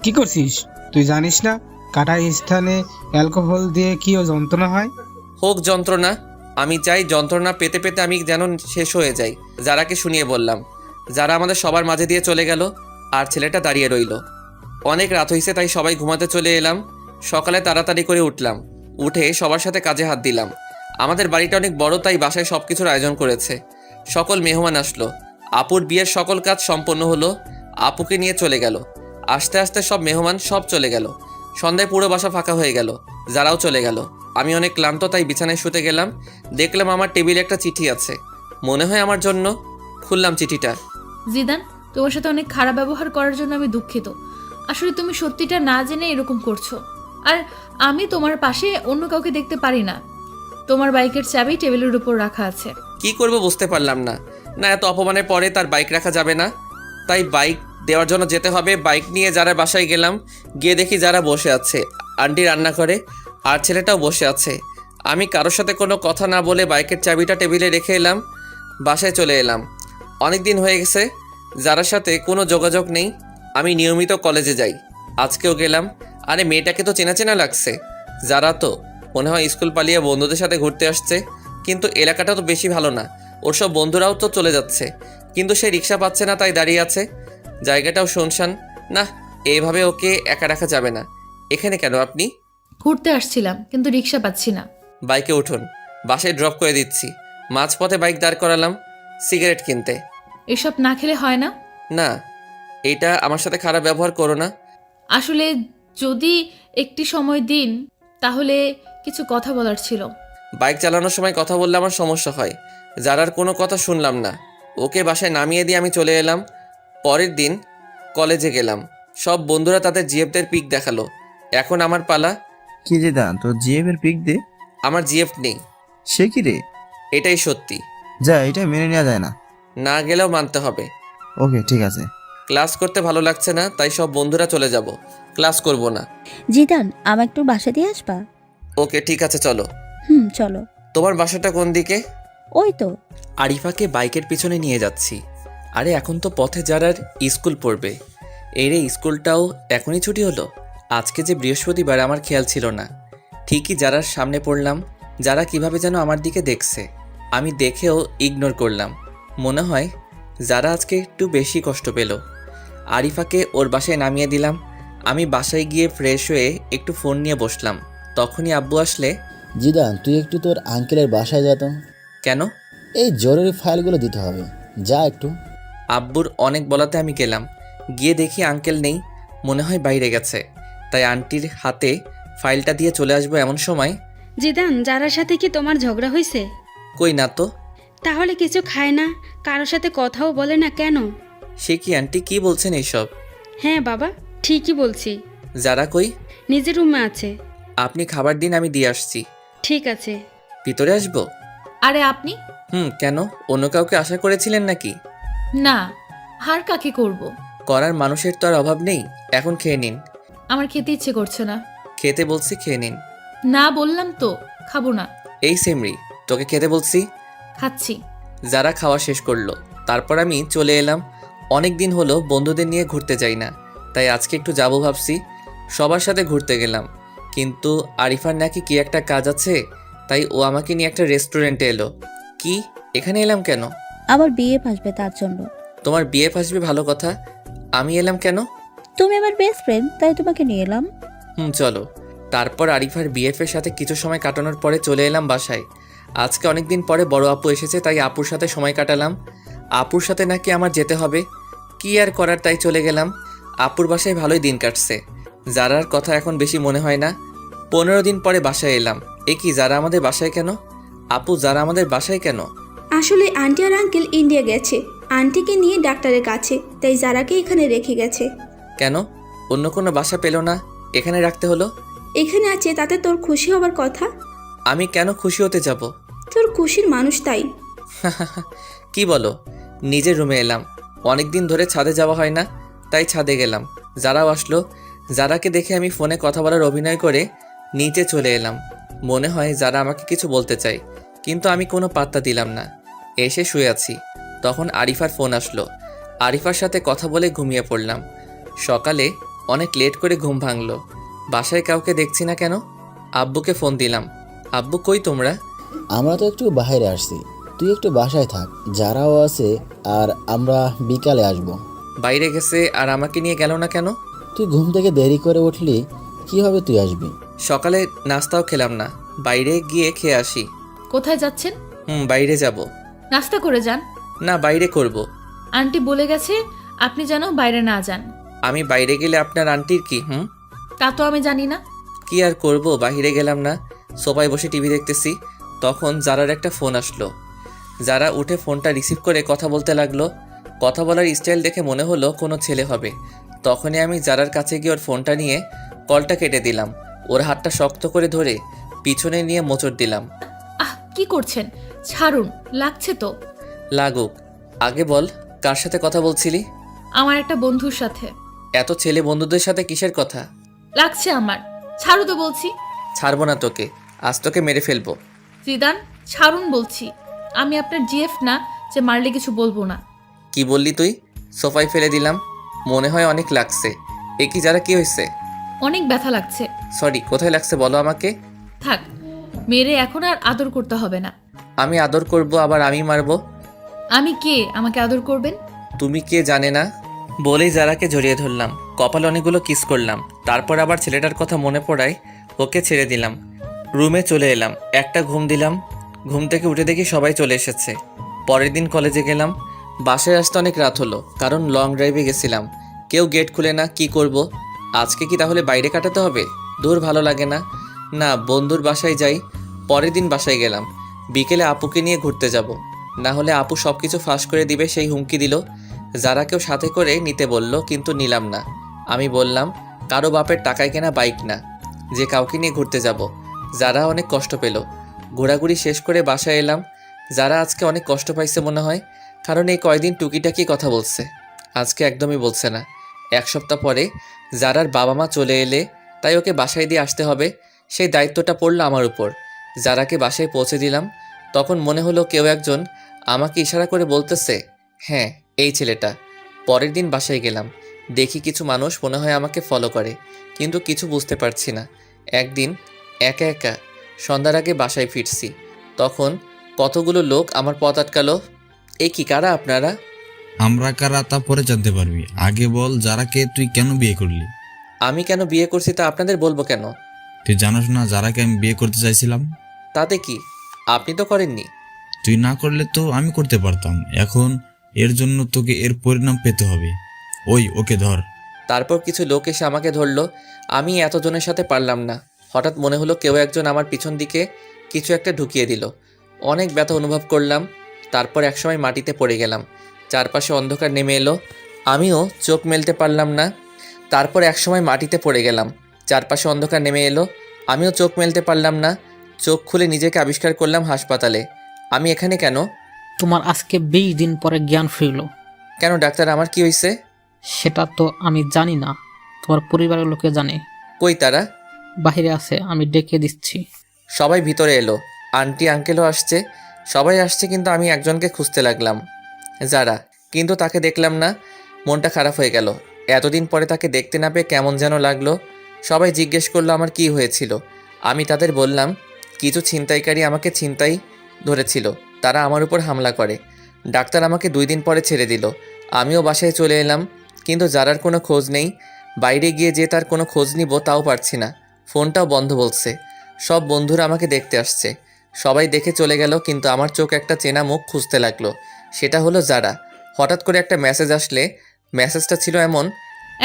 কি করছিস তুই? জানিস না কাটা স্থানে অ্যালকোহল দিয়ে কি ও যন্ত্রণা হয়? হোক যন্ত্রণা, আমি চাই যন্ত্রণা পেতে পেতে আমি যেন শেষ হয়ে যাই। যারাকে শুনিয়ে বললাম। যারা আমাদের সবার মাঝে দিয়ে চলে গেল, আর ছেলেটা দাঁড়িয়ে রইল। অনেক রাত হয়েছে, তাই সবাই ঘুমাতে চলে এলাম। সকালে তাড়াতাড়ি করে উঠলাম, উঠে সবার সাথে কাজে হাত দিলাম। আমাদের বাড়িটা অনেক বড়, তাই বাসায় সব কিছুর আয়োজন করেছে। সকল মেহমান আসলো। আপুর বিয়ের সকল কাজ সম্পন্ন হলো। আপুকে নিয়ে চলে গেল। আস্তে আস্তে সব মেহমান সব চলে গেল। সন্ধ্যায় পুরো বাসা ফাঁকা হয়ে গেল। যারাও চলে গেল। আমি অনেক ক্লান্ত, তাই বিছানায় শুতে গেলাম। দেখলাম আমার টেবিলে একটা চিঠি আছে, মনে হয় আমার জন্য। খুললাম চিঠিটা। জিদান, তোমার সাথে অনেক খারাপ ব্যবহার করার জন্য আমি দুঃখিত। আসলে তুমি সত্যিটা না জেনে এরকম করছো। আর আমি তোমার পাশে অন্য কাউকে দেখতে পারি না। তোমার বাইকের চাবি টেবিলের উপর রাখা আছে। কি করব বুঝতে পারলাম না। না, এত অপমানের পরে তার বাইক রাখা যাবে না, তাই বাইক দেওয়ার জন্য যেতে হবে। বাইক নিয়ে যারা বাসায় গেলাম। গিয়ে দেখি যারা বসে আছে, আন্টি রান্না করে, আর ছেলেটাও বসে আছে। আমি কারোর সাথে কোনো কথা না বলে বাইকের চাবিটা টেবিলে রেখে এলাম। বাসায় চলে এলাম। অনেক দিন হয়ে গেছে যারার সাথে কোনো যোগাযোগ নেই। আমি নিয়মিত কলেজে যাই, আজকেও গেলাম। আরে মেয়েটাকে তো চেনা চেনা লাগছে। যারা তো মনে হয় স্কুল পালিয়ে বন্ধুদের সাথে ঘুরতে আসছে, কিন্তু এলাকাটা তো বেশি ভালো না। ওর সব বন্ধুরাও তো চলে যাচ্ছে, কিন্তু সে রিক্সা পাচ্ছে না, তাই দাঁড়িয়ে আছে। জায়গাটাও শুনশান। না, এইভাবে ওকে একা রাখা যাবে না। এখানে কেন আপনি? ঘুরতে আসছিলাম, কিন্তু রিক্সা পাচ্ছি না। বাইকে উঠুন, বাসায় ড্রপ করে দিচ্ছি। মাঝপথে বাইক দাঁড় করালাম সিগারেট কিনতে। এসব না খেলে হয় না। না, এইটা আমার সাথে খারাপ ব্যবহার করো না। আসলে যদি একটি সময় দিন, তাহলে কিছু কথা বলার ছিল। বাইক চালানোর সময় কথা বললে আমার সমস্যা হয়, যারার কোনো কথা শুনলাম না, ওকে বাসায় নামিয়ে দিয়ে আমি চলে এলাম। পরের দিন কলেজে গেলাম, সব বন্ধুরা তাদের জিএফদের পিক দেখালো। এখন আমার পালা। কি জিদান, তোর জিএফ এর পিক দে। আমার জিএফ নেই। সে কি রে? এটাই সত্যি। যা, এটা মেনে নেওয়া যায় না। না গেলেও মানতে হবে। ওকে, ঠিক আছে। ক্লাস করতে ভালো লাগছে না, তাই সব বন্ধুরা চলে যাব, ক্লাস করব না। জিদান আমার একটু বাসা দিয়ে আসবা? ওকে ঠিক আছে, চলো। চলো। তোমার বাসাটা কোন দিকে? ওই তো। আরিফাকে বাইকের পিছনে নিয়ে যাচ্ছি। আরে এখন তো পথে যারার স্কুল পড়বে। এই রে, স্কুলটাও এখনই ছুটি হলো। আজকে যে বৃহস্পতিবার, আমার খেয়াল ছিল না। ঠিকই যারার সামনে পড়লাম। যারা কিভাবে যেন আমার দিকে দেখছে, আমি দেখেও ইগনোর করলাম। মনে হয় যারা আজকে একটু বেশি কষ্ট পেল। আরিফাকে ওর বাসায় নামিয়ে দিলাম। আমি বাসায় গিয়ে ফ্রেশ হয়ে একটু ফোন নিয়ে বসলাম। তখনই আব্বু আসলে। জিদান, তুই একটু তোর আঙ্কেলের বাসায় যা তো। কেন? এই জরুরি ফাইলগুলো দিতে হবে, যা একটু। আব্বুর অনেক বলাতে আমি গেলাম। গিয়ে দেখি আঙ্কেল নেই, মনে হয় বাইরে গেছে। তাই আন্টির হাতে ফাইলটা দিয়ে চলে আসবো এমন সময়। জিদান, যারার সাথে কি তোমার ঝগড়া হয়েছে? কই না তো। তাহলে কিছু খায় না, কারোর সাথে কথাও বলে না কেন? সে কি আন্টি, কি বলছেন এইসব? হ্যাঁ বাবা, ঠিকই বলছি। যারা কই? নিজের রুমে আছে। আপনি খাবার দিন, আমি দিয়ে আসছি। ঠিক আছে। ভিতরে আসবো? আরে আপনি? কেন, অন্য কাউকে আশা করেছিলেন নাকি? না, হার কাকে করব। করার মানুষের তো আর অভাব নেই। এখন খেয়ে নিন। আমার খেতে ইচ্ছে করছে না। খেতে বলছি, খেয়ে নিন। না বললাম তো, খাবো না। এই সেমরি, তোকে খেতে বলছি। খাচ্ছি। যারা খাওয়া শেষ করলো, তারপর আমি চলে এলাম। অনেক দিন হলো বন্ধুদের নিয়ে ঘুরতে যাই না, তাই আজকে একটু যাবো ভাবছি। সবার সাথে ঘুরতে গেলাম, কিন্তু আরিফার নাকি কি একটা কাজ আছে, তাই ও আমাকে নিয়ে একটা রেস্টুরেন্টে এলো। কি, এখানে এলাম কেন? আমার বিয়ে আসবে তার জন্য। তোমার বিয়ে আসবে ভালো কথা, আমি এলাম কেন? তুমি আমার বেস্ট ফ্রেন্ড, তাই তোমাকে নিয়ে এলাম। চলো। তারপর আরিফার বিএফের সাথে কিছু সময় কাটানোর পরে চলে এলাম বাসায়। আজকে অনেকদিন পরে বড় আপু এসেছে, তাই আপুর সাথে সময় কাটালাম। আপুর সাথে নাকি আমার যেতে হবে, কি আর করার, তাই চলে গেলাম। আপুর বাসায় ভালোই দিন কাটছে। যারার কথা এখন বেশি মনে হয় না। 15 দিন পরে বাসায় এলাম। এ কি, যারা আমাদের বাসায় কেন? আপু, যারা আমাদের বাসায় কেন? আসলে আন্টি আর আঙ্কেল ইন্ডিয়া গেছে, আন্টিকে নিয়ে ডাক্তারের কাছে, তাই যারাকে এখানে রেখে গেছে। কেন, অন্য কোনো বাসা পেল না, এখানে রাখতে হলো? এখানে আছে তাতে তোর খুশি হবার কথা। আমি কেন খুশি হতে যাব? তোর খুশির মানুষ তাই। কি বলো? নিজের রুমে এলাম, অনেক দিন ধরে ছাদে যাওয়া হয় না, তাই ছাদে গেলাম। যারাও আসলো। যারাকে দেখে আমি ফোনে কথা বলার অভিনয় করে নিচে চলে এলাম। মনে হয় যারা আমাকে কিছু বলতে চাই, কিন্তু আমি কোনো পাত্তা দিলাম না। এসে শুয়ে আছি, তখন আরিফার ফোন আসলো। আরিফার সাথে কথা বলে ঘুমিয়ে পড়লাম। সকালে অনেক লেট করে ঘুম ভাঙলো। বাসায় কাউকে দেখছি না কেন। আব্বুকে ফোন দিলাম। আব্বু, কই তোমরা? আমরা তো একটু বাইরে আসছি, তুই একটু বাসায় থাক, যারাও আছে, আর আমরা বিকালে আসব। বাইরে গেছে আর আমাকে নিয়ে গেল না কেন? তুই ঘুম থেকে দেরি করে উঠলি, কিভাবে তুই আসবি? সকালে নাস্তাও খেলাম না, বাইরে গিয়ে খেয়ে আসি। কোথায় যাচ্ছেন? বাইরে যাব। নাস্তা করে যান। না, বাইরে করব। আন্টি বলে গেছে আপনি যেন বাইরে না যান। আমি বাইরে গেলে আপনার আন্টির কি? তা তো আমি জানি না। কি আর করব, বাইরে গেলাম না, সোফায় বসে টিভি দেখতেছি। তখন যারার একটা ফোন আসলো। যারা উঠে ফোনটা রিসিভ করে কথা বলতে লাগলো। কথা বলার স্টাইল দেখে মনে হলো কোনো ছেলে হবে। তখনই আমি যারার কাছে গিয়ে ওর ফোনটা নিয়ে কলটা কেটে দিলাম। ওর হাতটা শক্ত করে ধরে পিছনে নিয়ে মোচড় দিলাম। কি করছেন? ছাড়ুন, লাগছে তো। লাগুক, আগে বল কার সাথে কথা বলছিলি? আমার একটা বন্ধুর সাথে। এত ছেলে বন্ধুদের সাথে কিসের কথা? লাগছে আমার, ছাড়ু তো বলছি। ছাড়বো না তোকে, আজ তোকে মেরে ফেলবো। জিদান, ছাড়ুন বলছি। আমি আপনার জিএফ না যে মারলে কিছু বলবো না। কি বললি তুই? সোফায় ফেলে দিলাম। মনে হয় অনেক লাগছে। এ কি, যারা কি হয়েছে? অনেক ব্যথা লাগছে। সরি, কোথায় লাগছে বলো আমাকে। থাক, মেরে এখন আর আদর করতে হবে না। আমি আদর করব, আবার আমি মারবো? আমি কে আমাকে আদর করবেন? তুমি কে জানে না। বলেই যারাকে জড়িয়ে ধরলাম, কপালে অনেকগুলো কিস করলাম। তারপর আবার ছেলেটার কথা মনে পড়ায় ওকে ছেড়ে দিলাম। রুমে চলে এলাম, একটা ঘুম দিলাম। ঘুম থেকে উঠে দেখি সবাই চলে এসেছে। পরের দিন কলেজে গেলাম। বাসায় আসতে অনেক রাত হলো, কারণ লং ড্রাইভে গেছিলাম। কেউ গেট খুলে না, কি করব? আজকে কি তাহলে বাইরে কাটাতে হবে? দূর, ভালো লাগে না। না, বন্ধুর বাসায় যাই। পরের দিন বাসায় গেলাম। বিকেলে আপুকে নিয়ে ঘুরতে যাব। না হলে আপু সব কিছু ফাঁস করে দিবে সেই হুমকি দিল। যারাকেও সাথে করে নিতে বলল, কিন্তু নিলাম না। আমি বললাম কারো বাপের টাকায় কেনা বাইক না যে কাউকে নিয়ে ঘুরতে যাব। যারা অনেক কষ্ট পেল। ঘোরাঘুরি শেষ করে বাসায় এলাম। যারা আজকে অনেক কষ্ট পাইছে মনে হয়, কারণ এই কয়দিন টুকিটাকি কথা বলছে, আজকে একদমই বলছে না। 1 সপ্তাহ পরে যারার বাবা মা চলে এলে তাই ওকে বাসায় দিয়ে আসতে হবে, সেই দায়িত্বটা পড়লো আমার উপর। যারাকে বাসায় পৌঁছে দিলাম, তখন মনে হলো কেউ একজন আমাকে ইশারা করে বলতেছে, হ্যাঁ এই ছেলেটা। পরের দিন বাসায় গেলাম, দেখি কিছু মানুষ মনে হয় আমাকে ফলো করে, কিন্তু কিছু বুঝতে পারছি না। একদিন একা একা সন্ধ্যার আগে বাসায় ফিরছি, তখন কতগুলো লোক আমার পথ আটকালো। এই কি, কারা আপনারা? আমরা কারা তা পরে জানতে পারবি, আগে বল যারাকে তুই কেন বিয়ে করলি? আমি কেন বিয়ে করছি তা আপনাদের বলবো কেন? তুই জানোস না যারাকে আমি বিয়ে করতে চাইছিলাম? তাতে কি, আপনি তো করেননি। তুই না করলে তো আমি করতে পারতাম। এখন এর জন্য তোকে এর পরিণাম পেতে হবে। ওকে ধর। তারপর কিছু লোক এসে আমাকে ধরলো। আমি এতজনের সাথে পারলাম না। হঠাৎ মনে হলো কেউ একজন আমার পিছন দিকে কিছু একটা ঢুকিয়ে দিল। অনেক ব্যথা অনুভব করলাম। তারপর একসময় মাটিতে পড়ে গেলাম। চারপাশে অন্ধকার নেমে এলো, আমিও চোখ মেলতে পারলাম না। তারপর একসময় মাটিতে পড়ে গেলাম, চারপাশে অন্ধকার নেমে এলো, আমিও চোখ মেলতে পারলাম না। চোখ খুলে নিজেকে আবিষ্কার করলাম হাসপাতালে। আমি এখানে কেন? তোমার আজকে 20 দিন পরে জ্ঞান ফিরল। কেন ডাক্তার, আমার কি হয়েছে? সেটা তো আমি জানি না, তোমার পরিবারের লোকে জানে। কই তারা? বাইরে আছে, আমি ডেকে দিচ্ছি। সবাই ভিতরে এলো, আন্টি আঙ্কেলও আসছে, সবাই আসছে, কিন্তু আমি একজনকে খুঁজতে লাগলাম, যারা। কিন্তু তাকে দেখলাম না। মনটা খারাপ হয়ে গেল। এতদিন পরে তাকে দেখতে না পেয়ে কেমন যেন লাগলো। সবাই জিজ্ঞেস করলো আমার কি হয়েছিল। আমি তাদের বললাম কিছু ছিনতাইকারী আমাকে ছিনতাই ধরেছিল, তারা আমার উপর হামলা করে। ডাক্তার আমাকে 2 দিন পরে ছেড়ে দিল। আমিও বাসায় চলে এলাম, কিন্তু যারার কোনো খোঁজ নেই। বাইরে গিয়ে যে তার কোনো খোঁজ নিব তাও পারছি না, ফোনটাও বন্ধ বলছে। সব বন্ধুরা আমাকে দেখতে আসছে, সবাই দেখে চলে গেল, কিন্তু আমার চোখ একটা চেনা মুখ খুঁজতে লাগলো। সেটা হলো যারা। হঠাৎ করে একটা মেসেজ আসলে, মেসেজটা ছিল এমন,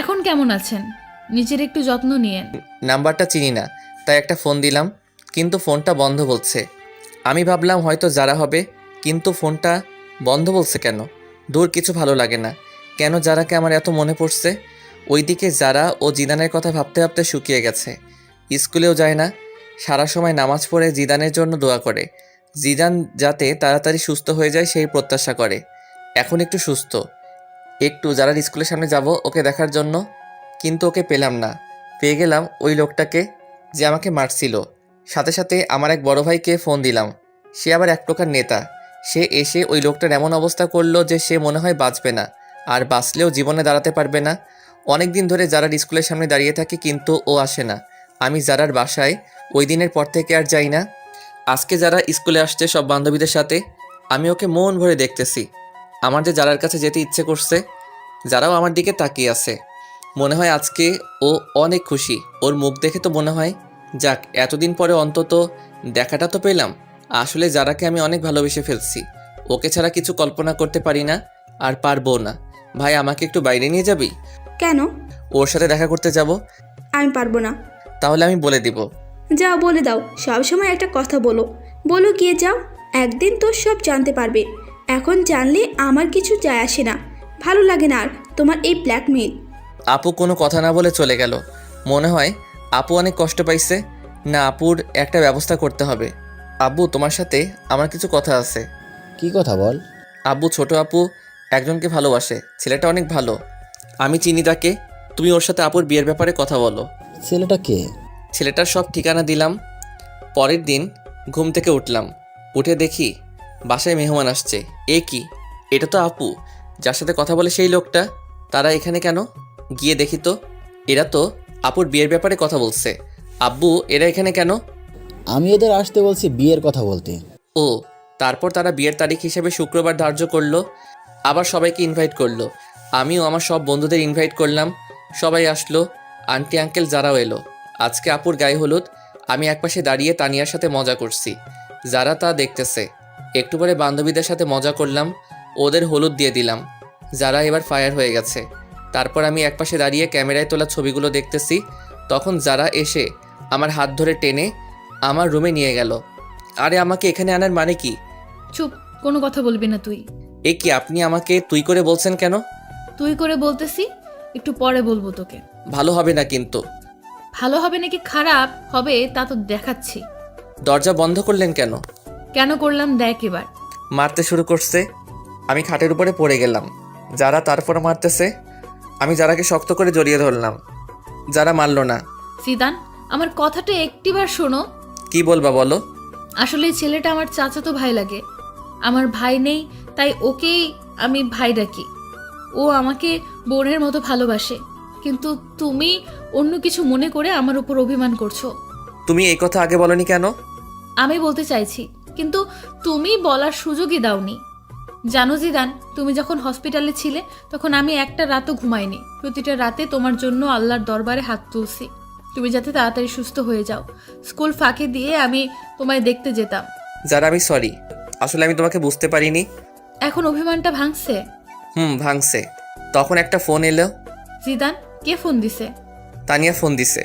এখন কেমন আছেন, নিজের একটু যত্ন নিয়েন। নাম্বারটা চিনি না, তাই একটা ফোন দিলাম, কিন্তু ফোনটা বন্ধ বলছে। আমি ভাবলাম হয়তো যারা হবে, কিন্তু ফোনটা বন্ধ বলছে কেন? দূর, কিছু ভালো লাগে না। কেন যারাকে আমার এত মনে পড়ছে? ওইদিকে যারা ও জিদানের কথা ভাবতে ভাবতে শুকিয়ে গেছে। স্কুলেও যায় না, সারা সময় নামাজ পড়ে জিদানের জন্য দোয়া করে। জিদান যাতে তাড়াতাড়ি সুস্থ হয়ে যায় সেই প্রত্যাশা করে। এখন একটু সুস্থ, একটু যারার স্কুলের সামনে যাব ওকে দেখার জন্য, কিন্তু ওকে পেলাম না। পেয়ে গেলাম ওই লোকটাকে যে আমাকে মারছিল। সাথে সাথে আমার এক বড় ভাইকে ফোন দিলাম, সে আবার এক প্রকার নেতা। সে এসে ওই লোকটার এমন অবস্থা করলো যে সে মনে হয় বাঁচবে না, আর বাঁচলেও জীবনে দাঁড়াতে পারবে না। অনেক দিন ধরে যারার স্কুলের সামনে দাঁড়িয়ে থাকি, কিন্তু ও আসে না। আমি যারার বাসায় ওই দিনের পর থেকে আর যাই না। আজকে যারা স্কুলে আসছে সব বান্ধবীদের সাথে, আমি ওকে মন ভরে দেখতেছি। আমার যে যারার কাছে যেতে ইচ্ছে করছে, যারাও আমার দিকে তাকিয়ে আছে। মনে হয় আজকে ও অনেক খুশি। ওর মুখ দেখে তো মনে হয় যাক, এতদিন পরে অন্তত দেখাটা তো পেলাম। আসলে যারাকে আমি অনেক ভালোবেসে ফেলছি, ওকে ছাড়া কিছু কল্পনা করতে পারি না, আর পারবো না। ভাই, আমাকে একটু বাইরে নিয়ে যাবি? কেন? ওর সাথে দেখা করতে যাব। আমি পারবো না। তাহলে আমি বলে দিব। যাও, বলে দাও। সবসময় একটা কথা বলো, গিয়ে যাও। একদিন তো সব জানতে পারবে। এখন জানলে আমার কিছু যায় আসে না, ভালো লাগে না আর তোমার এই ব্ল্যাকমেইল। আপু কোনো কথা না বলে চলে গেল। মনে হয় আপু অনেক কষ্ট পাইছে। না, আপুর একটা ব্যবস্থা করতে হবে। আব্বু, তোমার সাথে আমার কিছু কথা আছে। কি কথা বল? আব্বু, ছোট আপু একজনকে ভালোবাসে, ছেলেটা অনেক ভালো। আমি চিনি তাকে। তুমি ওর সাথে আপুর বিয়ের ব্যাপারে কথা বলো। ছেলেটা কে? ছেলেটার সব ঠিকানা দিলাম। পরের দিন ঘুম থেকে উঠলাম, উঠে দেখি বাসায় মেহমান আসছে। এ কি, এটা তো আপু যার সাথে কথা বলে সেই লোকটা। তারা এখানে কেন? গিয়ে দেখি তো, এরা তো আপুর বিয়ের ব্যাপারে কথা বলছে। আব্বু, এরা এখানে কেন? আমি এদের আসতে বলছি বিয়ের কথা বলতে। ও, তারপর তারা বিয়ের তারিখ হিসেবে শুক্রবার ধার্য করলো। আবার সবাইকে ইনভাইট করলো। আমিও আমার সব বন্ধুদের ইনভাইট করলাম। সবাই আসলো, আন্টি আঙ্কেল যারাও এলো। আজকে আপুর গায়ে হলুদ। আমি একপাশে দাঁড়িয়ে তানিয়ার সাথে মজা করছি, যারা তা দেখতেছে। একটু পরে বান্ধবীদের সাথে মজা করলাম, ওদের হলুদ দিয়ে দিলাম। যারা এবার ফায়ার হয়ে গেছে। তারপর আমি একপাশে দাঁড়িয়ে ক্যামেরায় তোলা ছবিগুলো দেখতেছি। তখন যারা এসে আমার হাত ধরে টেনে আমার রুমে নিয়ে গেল। আরে, আমাকে এখানে আনার মানে কি? চুপ, কোনো কথা বলবি না তুই। এ কি আপনি আমাকে তুই করে বলছেন কেন? তুই করে বলতেছি, একটু পরে বলবো তোকে। ভালো হবে না কিন্তু। ভালো হবে নাকি খারাপ হবে তা তো দেখাচ্ছি। দরজা বন্ধ করলেন কেন? কেন করলাম দেখ এবার। মারতে শুরু করছে, আমি খাটের উপরে পড়ে গেলাম। যারা তারপরে মারতেছে, আমি যারাকে শক্ত করে জড়িয়ে ধরলাম। যারা মারলো না। জিদান, আমার কথাটা একটিবার শোনো। কি বলবা বলো? আসলে এই ছেলেটা আমার চাচাতো ভাই লাগে। আমার ভাই নেই, তাই ওকেই আমি ভাই ডাকি। ও আমাকে বোনের মতো ভালোবাসে, কিন্তু তুমি অন্য কিছু মনে করে আমার উপর অভিমান করছো। তুমি এই কথা আগে বলনি কেন? আমি বলতে চাইছি, কিন্তু তুমি বলার সুযোগই দাওনি। জানো জিদান, তুমি যখন হসপিটালে ছিলে তখন আমি একটা রাতও ঘুমাইনি। প্রতিটা রাতে তোমার জন্য আল্লাহর দরবারে হাত তুলছি, তুমি যাতে তাড়াতাড়ি সুস্থ হয়ে যাও। স্কুল ফাঁকি দিয়ে আমি তোমায় দেখতে যেতাম। যারা আমি সরি, আসলে আমি তোমাকে বুঝতে পারিনি। এখন অভিমানটা ভাঙছে? ভাঙছে। তখন একটা ফোন এলো। জিদান, কে ফোন দিছে? তানিয়া ফোন দিছে।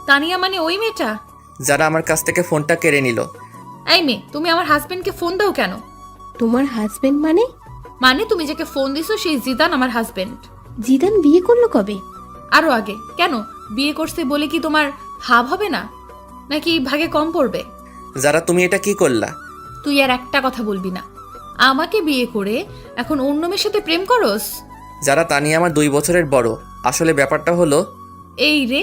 তানিয়া মানে ওই মেয়েটা? যারা আমার কাছ থেকে ফোনটা কেড়ে নিল। এই মেয়ে, তুমি আমার হাজবেন্ডকে ফোন দাও কেন? তোমার হাজবেন্ড মানে? মানে তুমি যাকে ফোন দিছো সেই জিদান আমার হাজবেন্ড। জিদান বিয়ে করলো কবে? আরো আগে। কেন, বিয়ে করছে বলে কি তোমার ভাব হবে না, নাকি ভাগে কম পড়বে? যারা তুমি এটা কি করলা? তুই আর একটা কথা বলবি না। আমাকে বিয়ে করে এখন অন্য মেয়ের সাথে প্রেম করস? যারা তানিয়া আমার 2 বছরের বড়। আসলে ব্যাপারটা হলো। এই রে,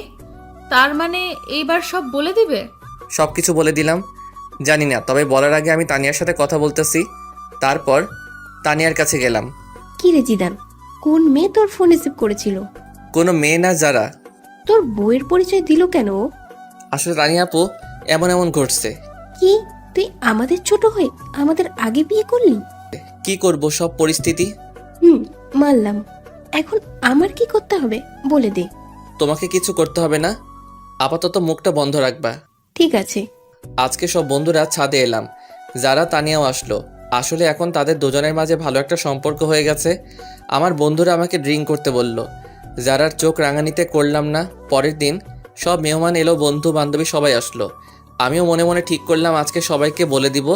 তার মানে এইবার সব বলে দিবে? সব কিছু বলে দিলাম। জানি না, তবে বলার আগে আমি তানিয়ার সাথে কথা বলতেছি। তারপর তানিয়ার কাছে গেলাম। কি রে জিদান, কোন মেয়ে তোর ফোন রিসিভ করেছিল? কোনো মেয়ে না, যারা। তোর বউয়ের পরিচয় দিল কেন? আসলে তানিয়া আপু, এমন ঘটছে। কি তুই আমাদের ছোট হয়ে আমাদের আগে বিয়ে করলি? কি করব, সব পরিস্থিতি। মানলাম। এখন আমার কি করতে হবে বলে দে। তোমাকে কিছু করতে হবে না, আপাতত মুখটা বন্ধ রাখবা। ঠিক আছে। আজকে সব বন্ধুরা ছাদে এলাম। যারা তানিয়াও আসলো। আসলে এখন তাদের দুজনের মাঝে ভালো একটা সম্পর্ক হয়ে গেছে। আমার বন্ধুরা আমাকে ড্রিঙ্ক করতে বলল। যারার চোখ রাঙানিতে করলাম না। পরের দিন সব মেহমান এলো, বন্ধু বান্ধবী সবাই আসলো। আমিও মনে মনে ঠিক করলাম আজকে সবাইকে বলে দিব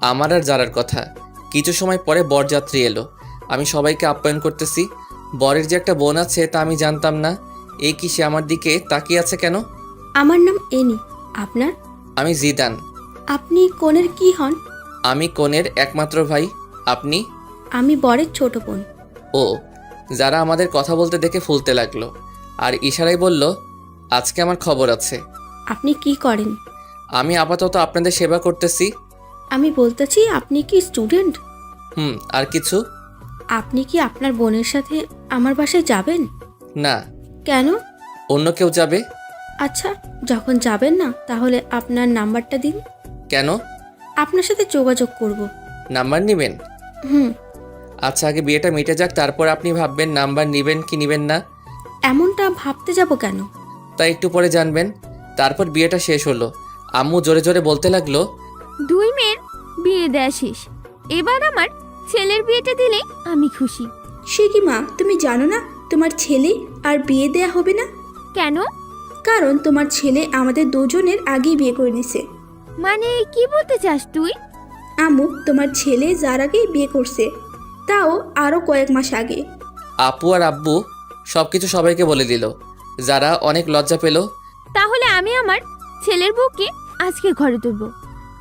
আমার আর যারার কথা। কিছু সময় পরে বরযাত্রী এলো। আমি সবাইকে আপ্যায়ন করতেছি। বরের যে একটা বোন আছে তা আমি জানতাম না। এই কি সে আমার দিকে তাকিয়ে আছে কেন? আমার নাম এনি। আপনার? আমি জিদান। আপনি কনের কি হন? আমি কনের একমাত্র ভাই। আপনি? আমি বরের ছোট বোন। ও। যারা আমাদের কথা বলতে দেখে ফুলতে লাগলো আর ইশারায় বলল, আজকে আমার খবর আছে। আপনি কি করেন? আমি আপাতত আপনাদের সেবা করতেছি। আমি বলতেছি, আপনি কি স্টুডেন্ট? আর কিছু? আপনি কি আপনার বোনের সাথে আমার বাসায় যাবেন? না। কেন? অন্য কেউ যাবে। আচ্ছা, যখন যাবেন না তাহলে আপনার নাম্বারটা দিন। কেন? আপনার সাথে যোগাযোগ করব। নাম্বার নেবেন? হুম। আচ্ছা, আগে বিয়েটা মিটে যাক, তারপর আপনি ভাববেন নাম্বার নেবেন কি নেবেন না। এমনটা ভাবতে যাব কেন? তাই একটু পরে জানবেন। তারপর বিয়েটা শেষ হলো। আম্মু জোরে জোরে বলতে লাগলো, 2 মেয়ের বিয়ে দেয়া শেষ, এবার আমার ছেলের বিয়েটা দিলে আমি খুশি। সে কি মা, তুমি জানো না তোমার ছেলে আর বিয়ে দেয়া হবে না? কেন? কারণ তোমার ছেলে আমাদের দুজনের আগেই বিয়ে করে নিছে। মানে কি বলতে চাস তুই? আম্মু, তোমার ছেলে যার আগেই বিয়ে করছে, তাও আরো কয়েক মাস আগে। আপু আর আব্বু সবকিছু সবাইকে বলে দিল। যারা অনেক লজ্জা পেল। তাহলে আমি আমার ছেলের বউকে আজকে ঘরে তুলবো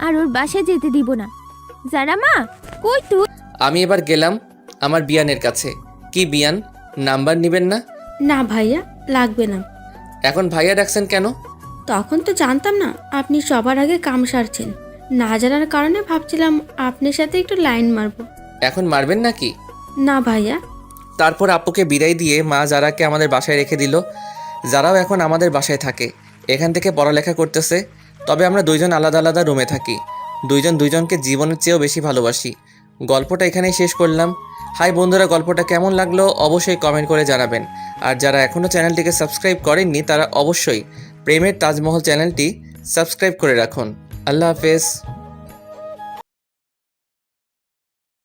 আর ওর বাসায় যেতে দিব না। যারা মা, কই তুই? আমি এবার গেলাম আমার বিয়ানের কাছে। কি বিয়ান, নাম্বার নেবেন না? না ভাইয়া, লাগবে না। এখন ভাইয়া ডাকছেন কেন? তখন তো জানতাম না আপনি সবার আগে কাম সারছেন। না জানার কারণে ভাবছিলাম আপনার সাথে একটু লাইন মারবো। এখন মারবেন নাকি? না ভাইয়া। তারপর আপুকে বিদায় দিয়ে মা যারাকে আমাদের বাসায় রেখে দিল। যারাও এখন আমাদের বাসায় থাকে, এখান থেকে পড়ালেখা করতেছে। তবে আমরা দুইজন আলাদা আলাদা রুমে থাকি। দুইজন দুইজনকে জীবনের চেয়েও বেশি ভালোবাসি। গল্পটা এখানেই শেষ করলাম। হাই বন্ধুরা, গল্পটা কেমন লাগলো অবশ্যই কমেন্ট করে জানাবেন। আর যারা এখনও চ্যানেলটিকে সাবস্ক্রাইব করেননি তারা অবশ্যই প্রেমের তাজমহল চ্যানেলটি সাবস্ক্রাইব করে রাখুন। আল্লাহ হাফেজ।